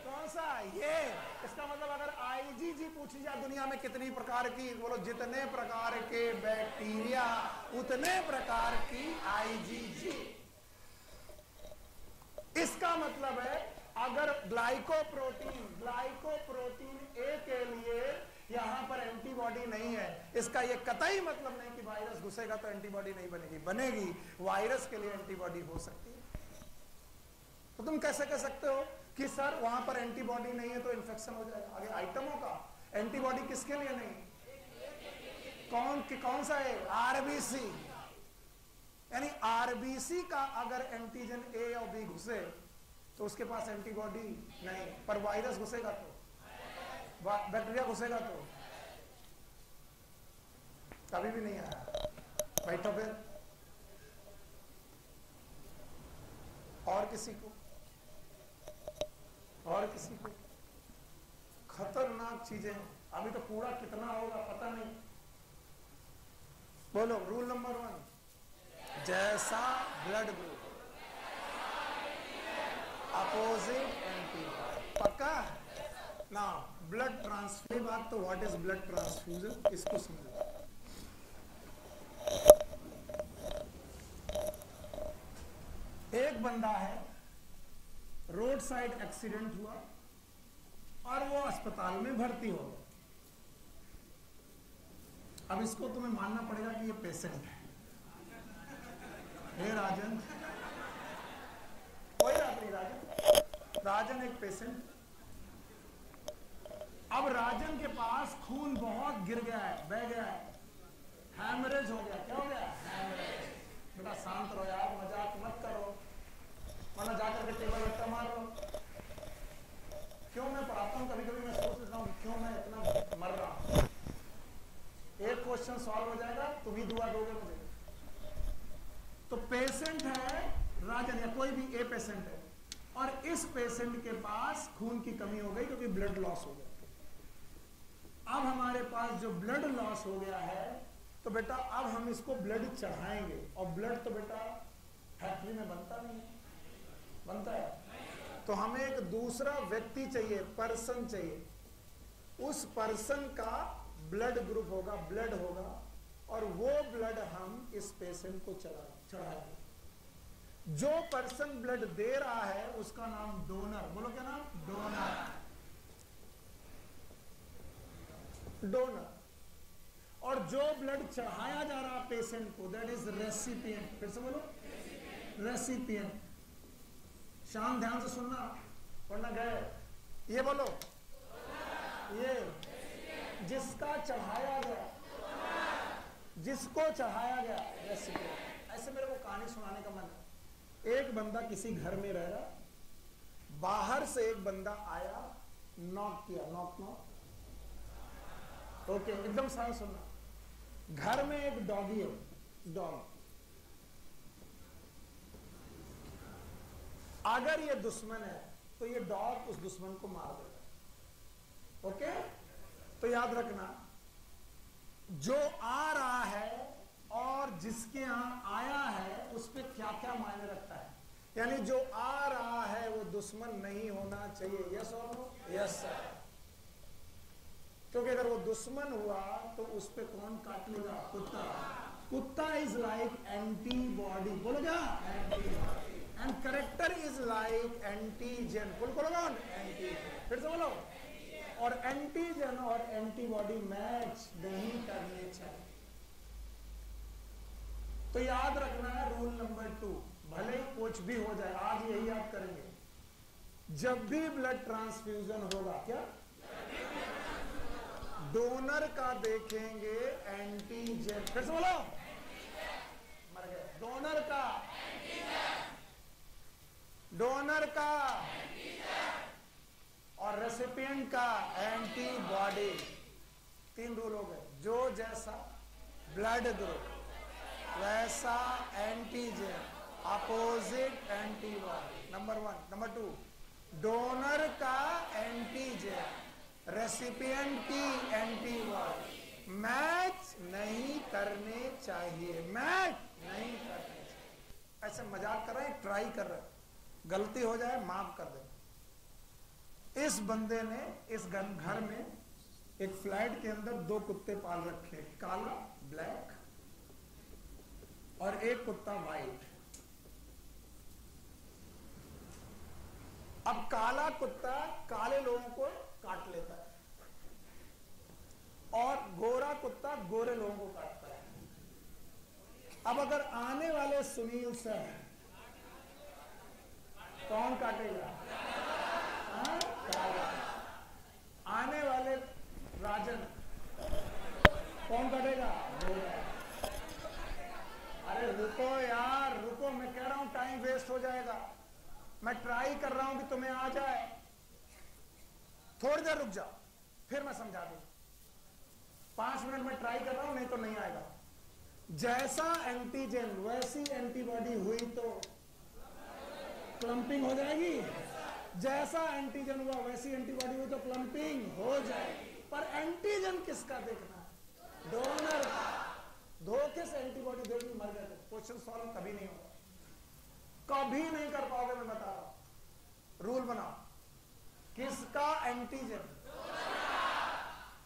कौन सा? ये। इसका मतलब अगर IgG पूछी जाए दुनिया में कितनी प्रकार की, बोलो जितने प्रकार के बैक्टीरिया उतने प्रकार की IgG। इसका मतलब है अगर ग्लाइकोप्रोटीन A के लिए यहां पर एंटीबॉडी नहीं है, इसका ये कतई मतलब नहीं कि वायरस घुसेगा तो एंटीबॉडी नहीं बनेगी, बनेगी। वायरस के लिए एंटीबॉडी हो सकती है। तो तुम कैसे कह सकते हो कि सर वहां पर एंटीबॉडी नहीं है तो इन्फेक्शन हो जाएगा? आगे आइटमों का एंटीबॉडी किसके लिए नहीं? कौन सा है? RBC। यानी RBC का अगर एंटीजन A और B घुसे तो उसके पास एंटीबॉडी नहीं, पर वायरस घुसेगा तो, बैक्टीरिया घुसेगा तो कभी भी नहीं आया। बैठो फिर। और किसी को खतरनाक चीजें अभी तो पूरा कितना होगा पता नहीं। बोलो रूल नंबर 1, जैसा ब्लड ग्रुप अपोजिट एंटीबॉडी। पक्का ना? ब्लड ट्रांसफ्यूजन बात तो व्हाट इज ब्लड ट्रांसफ्यूजन, इसको समझो। एक बंदा है, रोड साइड एक्सीडेंट हुआ और वो अस्पताल में भर्ती हो गया। अब इसको तुम्हें मानना पड़ेगा कि ये पेशेंट है। हे राजन, कोई बात नहीं राजन एक पेशेंट। अब राजन के पास खून बहुत गिर गया है, बह गया है, हैमरेज हो गया। क्या हो गया? हैमरेज। बेटा शांत रहो यार, मजाक मत करो, वरना जाकर के टेबल रट्टा मारो। क्यों मैं पढ़ाता हूँ कभी कभी मैं सोच लेता हूँ क्यों मैं इतना मर रहा हूँ। एक क्वेश्चन सॉल्व हो जाएगा, तुम ही दुआ दोगे मुझे। तो पेशेंट है राजन या कोई भी ए पेशेंट है, और इस पेशेंट के पास खून की कमी हो गई क्योंकि ब्लड लॉस हो गया। अब हमारे पास जो ब्लड लॉस हो गया है, तो बेटा अब हम इसको ब्लड चढ़ाएंगे। और ब्लड तो बेटा फैक्ट्री में बनता नहीं है, बनता है तो हमें एक दूसरा व्यक्ति चाहिए, पर्सन चाहिए। उस पर्सन का ब्लड ग्रुप होगा, ब्लड होगा, और वो ब्लड हम इस पेशेंट को चढ़ाएंगे। जो पर्सन ब्लड दे रहा है उसका नाम डोनर। बोलो क्या नाम? डोनर। डोनर। और जो ब्लड चढ़ाया जा रहा पेशेंट को, दैट इज रेसिपिएंट। फिर से बोलो, रेसिपिएंट। शाम ध्यान से सुनना, वरना गए। ये बोलो, ये जिसका चढ़ाया गया, जिसको चढ़ाया गया, रेसिपिएंट। ऐसे मेरे को कहानी सुनाने का मन है। एक बंदा किसी घर में रह रहा, बाहर से एक बंदा आया, नॉक किया, नॉक नॉक। ओके, एकदम सारा सुनना। घर में एक डॉगी है, डॉग। अगर ये दुश्मन है तो ये डॉग उस दुश्मन को मार देगा। ओके, तो याद रखना, जो आ रहा है और जिसके यहां आया है उस पर क्या क्या मायने रखता है। यानी जो आ रहा है वो दुश्मन नहीं होना चाहिए। यस और नो? Yes sir. क्योंकि अगर वो दुश्मन हुआ तो उस पे कौन काट लेगा? कुत्ता। कुत्ता इज लाइक एंटीबॉडी। बोलो क्या? Antibody. And character is like antigen. बोलो कौन? एंटीजन। फिर से बोलो। और एंटीजन और एंटीबॉडी मैच नहीं करने चाहिए। तो याद रखना है रूल नंबर 2, भले ही कुछ भी हो जाए, आज यही याद करेंगे। जब भी ब्लड ट्रांसफ्यूजन होगा, क्या डोनर का देखेंगे एंटीजन। फिर से बोलो, मर गए। डोनर का, डोनर का और रेसिपिएंट का एंटीबॉडी। 3 रूल हो गए। जो जैसा ब्लड ग्रुप वैसा antigen, opposite antibody. Number 1। Number 2, donor का एंटीजन, रेसिपिएंट की एंटीबॉडी मैच नहीं करने चाहिए। मैच नहीं करने चाहिए। ऐसे मजाक कर रहे हैं, ट्राई कर रहे हैं, गलती हो जाए माफ कर दे। इस बंदे ने इस घर में एक फ्लैट के अंदर 2 कुत्ते पाल रखे, काला ब्लैक और एक कुत्ता वाइट। अब काला कुत्ता काले लोगों को काट लेता है और गोरा कुत्ता गोरे लोगों को काटता है। अब अगर आने वाले सुनील सर, कौन काटेगा? काला। आने वाले राजन, कौन काटेगा? गोरा। अरे रुको यार, रुको, मैं कह रहा हूं टाइम वेस्ट हो जाएगा। मैं ट्राई कर रहा हूं कि तुम्हें आ जाए। थोड़ी देर रुक जाओ, फिर मैं समझा दूं। 5 मिनट में ट्राई कर रहा हूं, नहीं तो नहीं आएगा। जैसा एंटीजन वैसी एंटीबॉडी हुई तो क्लम्पिंग हो जाएगी। जैसा एंटीजन हुआ वैसी एंटीबॉडी हुई तो क्लम्पिंग हो जाएगी। पर एंटीजन किसका देखना है? डोनर का। धोखे से एंटीबॉडी देगी, मर गए। क्वेश्चन सॉल्व कभी नहीं होगा, कभी नहीं कर पाओगे। मैं बता रहा हूं, रूल बनाओ। किसका एंटीजन,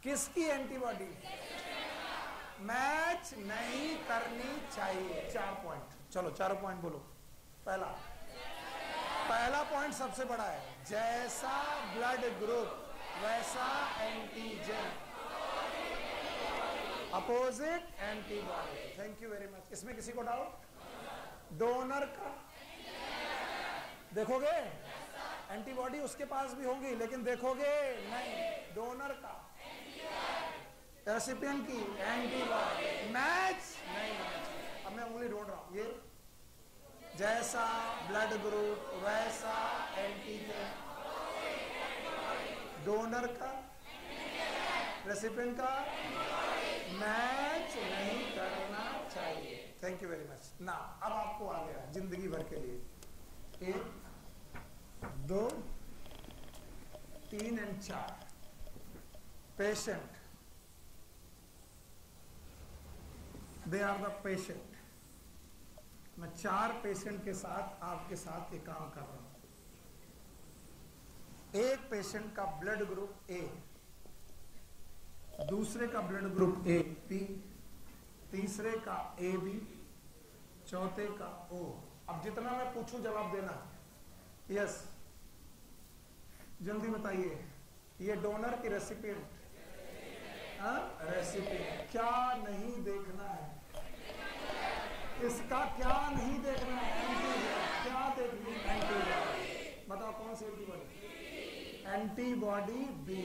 किसकी एंटीबॉडी मैच नहीं करनी चाहिए। 4 पॉइंट। चलो 4 पॉइंट बोलो। पहला पॉइंट सबसे बड़ा है, जैसा ब्लड ग्रुप वैसा antigen, opposite antibody. Thank you very much. इसमें किसी को डाउट? डोनर का देखोगे, एंटीबॉडी उसके पास भी होंगी लेकिन देखोगे नहीं। डोनर का, रेसिपिएंट की एंटीबॉडी मैच नहीं। अब मैं उंगली ढूंढ रहा हूं, ये जैसा ब्लड ग्रुप वैसा एंटीजन, डोनर का, रेसिपिएंट का मैच नहीं करना चाहिए। Thank you very much. ना अब आपको आ गया जिंदगी भर के लिए 1, 2, 3 और 4 patient. They are the patient. मैं 4 पेशेंट के साथ आपके साथ ये काम कर रहा हूं। एक पेशेंट का ब्लड ग्रुप ए, दूसरे का ब्लड ग्रुप ए, तीसरे का ए बी, चौथे का ओ, अब जितना मैं पूछूं जवाब देना। यस, जल्दी बताइए, ये डोनर की रेसिपिएंट? रेसिपिएंट। क्या नहीं देखना है इसका? क्या नहीं देखना है? एंटीबॉडी। क्या देखनी है? एंटीबॉडी। बताओ कौन सी एंटीबॉडी? Antibody B.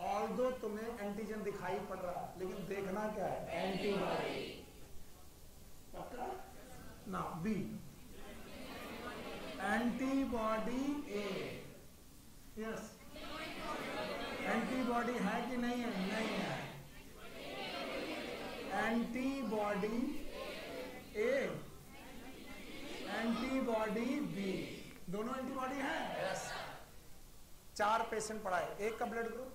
ऑल्दो तुम्हें एंटीजन दिखाई पड़ रहा है, लेकिन देखना क्या है? एंटीबॉडी। पक्का ना? बी एंटीबॉडी ए। यस, एंटीबॉडी है कि नहीं है? नहीं है। एंटीबॉडी ए, एंटीबॉडी बी, दोनों एंटीबॉडी है। yes. 4 पेशेंट पढ़ाए, एक का ब्लड ग्रुप,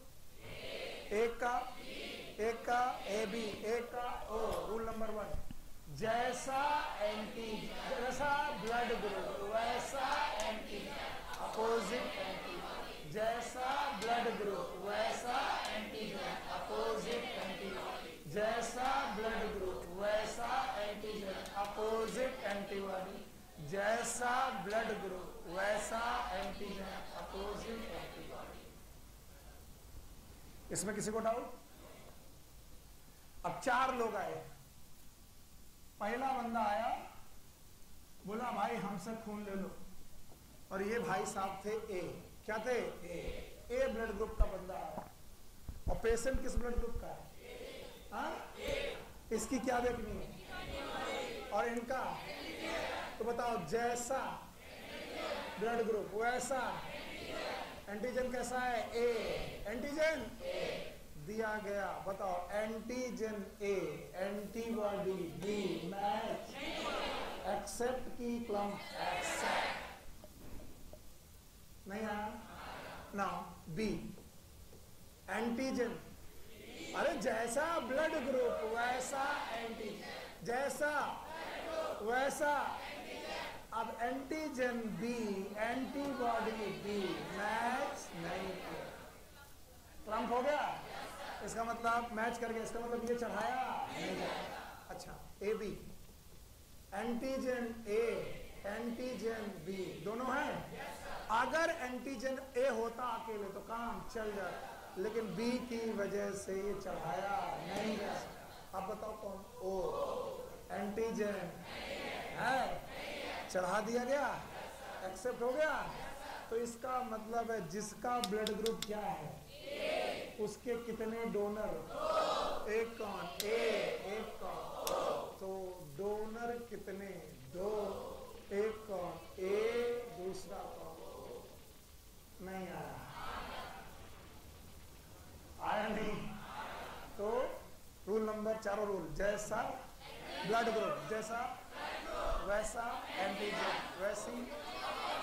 एक का ए बी, एक का ओ। रूल नंबर 1, जैसा ब्लड ग्रुप वैसा एंटीजन, अपोजिट एंटीजन। जैसा ब्लड ग्रुप वैसा एंटीजन, अपोजिट एंटीजन। जैसा ब्लड ग्रुप वैसा एंटीजन, अपोजिट एंटीबॉडी। जैसा ब्लड ग्रुप वैसा एंटीजन, अपोजिट एंटीबॉडी। इसमें किसी को डाउट? अब 4 लोग आए। पहला बंदा आया, बोला भाई हमसे खून ले लो, और ये भाई साहब थे ए। क्या थे? ए ब्लड ग्रुप का बंदा आया। और पेशेंट किस ब्लड ग्रुप का है? इसकी क्या देखनी है? और इनका? तो बताओ, जैसा ब्लड ग्रुप वैसा एंटीजन कैसा है? ए। एंटीजन दिया गया, बताओ antigen A, antibody B, match, accept की क्लम्प, एक्सेप्ट नहीं आया ना? बी एंटीजन, अरे जैसा ब्लड ग्रुप वैसा एंटीजन, जैसा वैसा। अब antigen B, antibody B, match नहीं किया, क्लम्प हो गया। इसका मतलब मैच कर गया, इसका मतलब ये चढ़ाया नहीं। अच्छा, A B, antigen A, antigen B, दोनों हैं। अगर एंटीजन ए होता अकेले तो काम चल जाता, लेकिन बी की वजह से ये चढ़ाया नहीं जा सकता। अब बताओ कौन? ओ। एंटीजन है, चढ़ा दिया गया, एक्सेप्ट हो गया। तो इसका मतलब है जिसका ब्लड ग्रुप क्या है उसके कितने डोनर? एक कौन? ए, एक कौन? तो डोनर कितने? 2। एक कौन? ए, दूसरा कौन? नहीं आया, आया नहीं। तो रूल नंबर 4 रूल, जैसा ब्लड ग्रुप जैसा वैसा एंटीजन, वैसी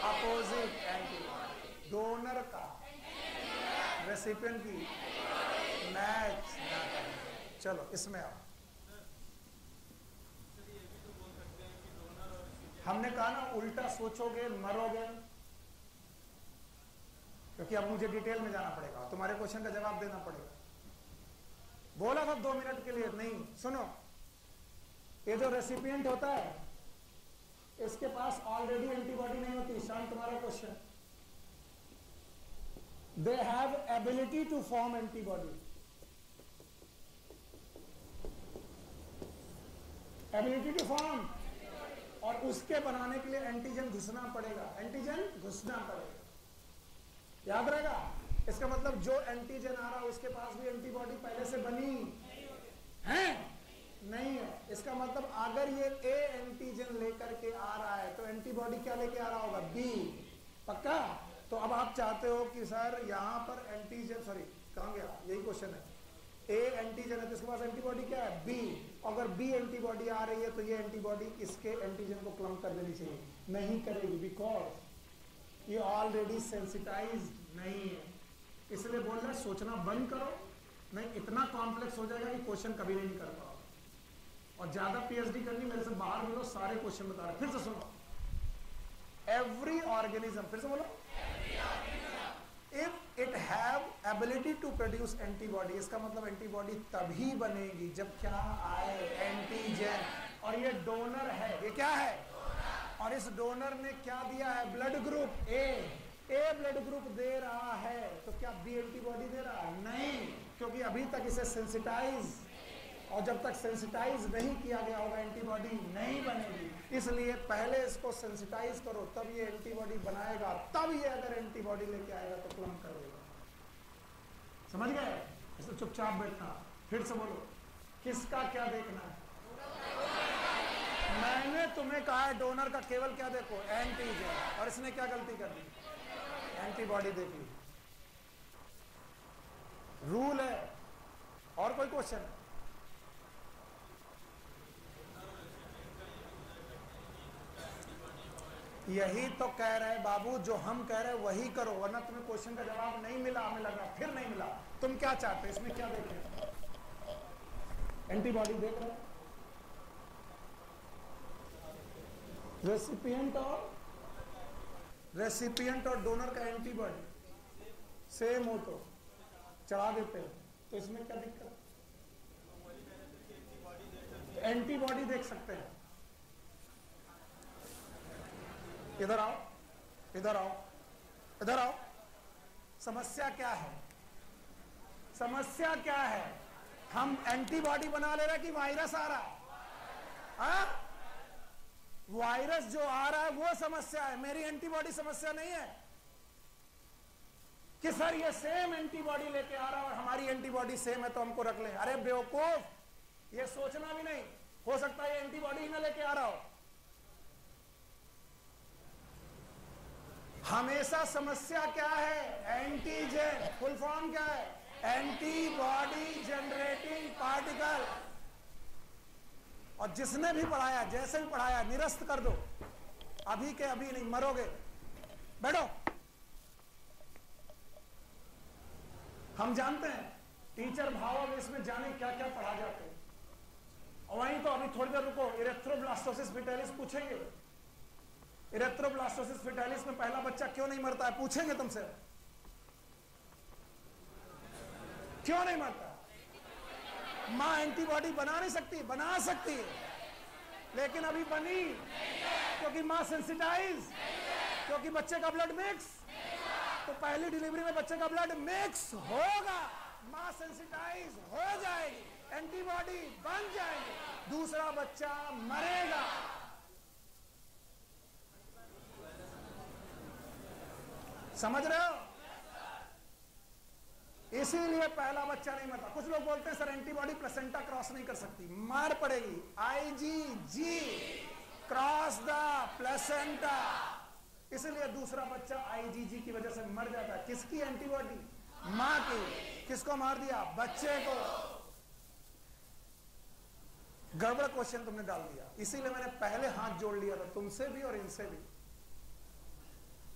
अपोजिट एंटीबॉडी। डोनर का रेसिपिएंट की मैच। चलो इसमें आओ। हमने कहा ना उल्टा सोचोगे मरोगे, क्योंकि अब मुझे डिटेल में जाना पड़ेगा, तुम्हारे क्वेश्चन का जवाब देना पड़ेगा। बोला था 2 मिनट के लिए, नहीं सुनो। ये जो रेसिपिएंट होता है इसके पास ऑलरेडी एंटीबॉडी नहीं होती। शांत, तुम्हारा question. They have ability to form antibody, ability to form, और उसके बनाने के लिए एंटीजन घुसना पड़ेगा, एंटीजन घुसना पड़ेगा। याद रहेगा? इसका मतलब जो एंटीजन आ रहा है उसके पास भी एंटीबॉडी पहले से बनी है? नहीं है। इसका मतलब अगर ये ए एंटीजन लेकर के आ रहा है तो एंटीबॉडी क्या लेके आ रहा होगा? बी। पक्का? तो अब आप चाहते हो कि सर यहाँ पर एंटीजन, सॉरी कहाँ गया, यही क्वेश्चन है। ए एंटीजन है तो इसके पास एंटीबॉडी क्या है? बी। अगर बी एंटीबॉडी आ रही है तो ये एंटीबॉडी इसके एंटीजन को क्लम्प कर देनी चाहिए। नहीं करेगी, बिकॉज ये ऑलरेडी सेंसिटाइज नहीं है। इसलिए बोल रहा है सोचना बंद करो, नहीं इतना कॉम्प्लेक्स हो जाएगा कि क्वेश्चन कभी नहीं कर पाओ। और ज्यादा पीएचडी करनी, मेरे से बाहर मिलो, सारे क्वेश्चन बता रहे। फिर से सुनो, एवरी ऑर्गेनिज्म, फिर से बोलो, if it have ability to produce antibody, इसका मतलब एंटीबॉडी तभी बनेगी जब क्या आए? एंटीजन। और ये डोनर है, ये क्या है? और इस डोनर ने क्या दिया है? Blood group A blood group दे रहा है, तो क्या बी एंटीबॉडी दे रहा है? नहीं, क्योंकि अभी तक इसे सेंसिटाइज, और जब तक सेंसिटाइज नहीं किया गया होगा एंटीबॉडी नहीं बनेगी। इसलिए पहले इसको सेंसिटाइज करो, तब ये एंटीबॉडी बनाएगा, तब ये अगर एंटीबॉडी लेके आएगा तो क्लम कर देगा। समझ गए? इसलिए चुपचाप बैठना। फिर से बोलो, किसका क्या देखना है? मैंने तुम्हें कहा है डोनर का केवल क्या देखो? एंटीजन। और इसने क्या गलती कर दी? एंटीबॉडी देख ली। रूल है। और कोई क्वेश्चन? यही तो कह रहे बाबू, जो हम कह रहे वही करो, वरना तुम्हें क्वेश्चन का जवाब नहीं मिला, हमें लग रहा फिर नहीं मिला। तुम क्या चाहते हो? इसमें क्या देख रहे? एंटीबॉडी देख रहे? रेसिपिएंट और डोनर का एंटीबॉडी सेम हो तो चढ़ा देते हो, तो इसमें क्या दिक्कत? एंटीबॉडी देख सकते हैं। इधर आओ, इधर आओ, इधर आओ। समस्या क्या है? समस्या क्या है? हम एंटीबॉडी बना ले रहे हैं कि वायरस आ रहा है? वायरस जो आ रहा है वो समस्या है, मेरी एंटीबॉडी समस्या नहीं है कि सर ये सेम एंटीबॉडी लेके आ रहा है और हमारी एंटीबॉडी सेम है तो हमको रख लें। अरे बेवकूफ, ये सोचना भी नहीं, हो सकता है ये एंटीबॉडी ही ना लेके आ रहा हो। हमेशा समस्या क्या है? एंटीजन। फुल फॉर्म क्या है? Antibody generating particle. और जिसने भी पढ़ाया, जैसे भी पढ़ाया, निरस्त कर दो। अभी के अभी नहीं, मरोगे। बैठो। हम जानते हैं टीचर भावावेश में जाने क्या क्या पढ़ा जाते हैं। और वहीं तो अभी थोड़ी देर रुको, इरेथ्रोब्लास्टोसिस फिटालिस पूछेंगे। इरेथ्रोब्लास्टोसिस फिटालिस में पहला बच्चा क्यों नहीं मरता है? पूछेंगे तुमसे। क्यों नहीं मरता? मां एंटीबॉडी बना नहीं सकती? बना सकती है, लेकिन अभी बनी क्योंकि मां सेंसिटाइज, क्योंकि बच्चे का ब्लड मिक्स। तो पहली डिलीवरी में बच्चे का ब्लड मिक्स होगा, मां सेंसिटाइज हो जाएगी, एंटीबॉडी बन जाएगी, दूसरा बच्चा मरेगा। समझ रहे हो? इसीलिए पहला बच्चा नहीं मरता। कुछ लोग बोलते हैं सर एंटीबॉडी प्लेसेंटा क्रॉस नहीं कर सकती, मार पड़ेगी। आईजीजी क्रॉस द प्लेसेंटा, इसलिए दूसरा बच्चा आईजीजी की वजह से मर जाता है। किसकी एंटीबॉडी? मां की। किसको मार दिया? बच्चे को। गड़बड़ क्वेश्चन तुमने डाल दिया, इसीलिए मैंने पहले हाथ जोड़ लिया था, तुमसे भी और इनसे भी।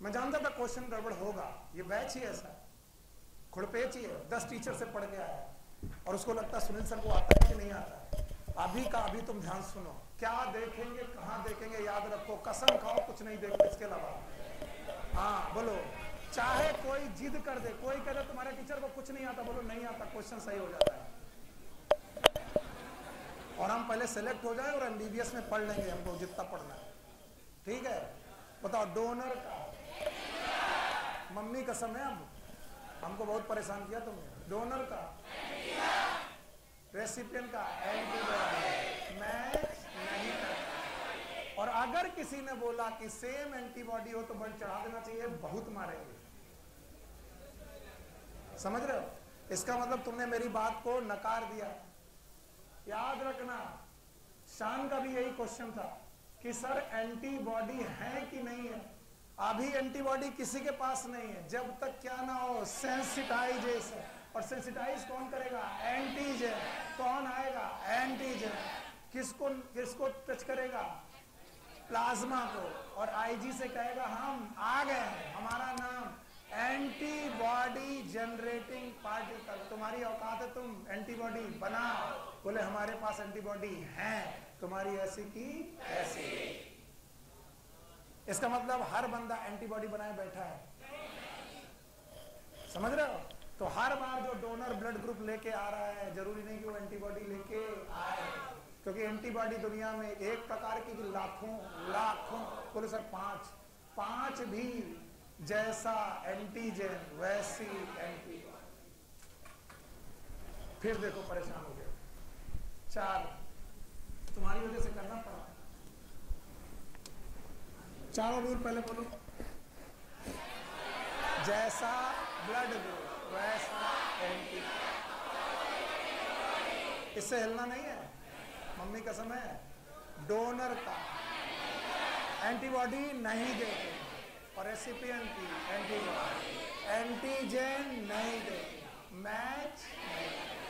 मैं जानता था क्वेश्चन गड़बड़ होगा, ये बैच ही ऐसा है, खुड़पेच ही है, 10 टीचर से पढ़ के आया है और उसको लगता है सुनील सर को आता है कि नहीं आता है। अभी का अभी तुम ध्यान सुनो, क्या देखेंगे, कहां देखेंगे, याद रखो, कसम खाओ कुछ नहीं देखो इसके अलावा। हाँ बोलो, चाहे कोई जिद कर दे, कोई कह दे तुम्हारे टीचर को कुछ नहीं आता, बोलो नहीं आता, क्वेश्चन सही हो जाता है। और हम पहले सेलेक्ट हो जाए और एमबीबीएस में पढ़ लेंगे, हमको जितना पढ़ना है। ठीक है? बताओ, डोनर का, मम्मी कसम है, अब हमको बहुत परेशान किया तुमने। डोनर का, रेसिपिएंट का एंटीबॉडी मैच नहीं करता। और अगर किसी ने बोला कि सेम एंटीबॉडी हो तो बल चढ़ा देना चाहिए, बहुत मारेंगे। समझ रहे हो? इसका मतलब तुमने मेरी बात को नकार दिया। याद रखना, शान का भी यही क्वेश्चन था कि सर एंटीबॉडी है कि नहीं है। अभी एंटीबॉडी किसी के पास नहीं है, जब तक क्या ना हो सेंसिटाइजेशन। और सेंसिटाइज कौन करेगा? एंटीजन। कौन आएगा? एंटीजन। किसको टच करेगा? प्लाज्मा को। और आईजी से कहेगा हम आ गए हैं, हमारा नाम एंटीबॉडी जनरेटिंग पार्टिकल। तुम्हारी औकात है, तुम एंटीबॉडी बनाओ। बोले हमारे पास एंटीबॉडी है, तुम्हारी ऐसी की ऐसी। इसका मतलब हर बंदा एंटीबॉडी बनाए बैठा है। समझ रहे हो? तो हर बार जो डोनर ब्लड ग्रुप लेके आ रहा है, जरूरी नहीं कि वो एंटीबॉडी लेके आए। क्योंकि एंटीबॉडी दुनिया में एक प्रकार की लाखों लाखों, बोले सर 5 भी जैसा एंटीजन वैसी एंटीबॉडी। फिर देखो परेशान हो गए। 4 तुम्हारी वजह से करना पड़ा। चारों रूल पहले बोलो। जैसा ब्लड ग्रुप वैसा एंटीबॉडी। इससे हिलना नहीं है, मम्मी कसम है। डोनर का एंटीबॉडी नहीं देते और रेसिपिएंट की एंटीबॉडी, एंटीजन नहीं देते, मैच नहीं।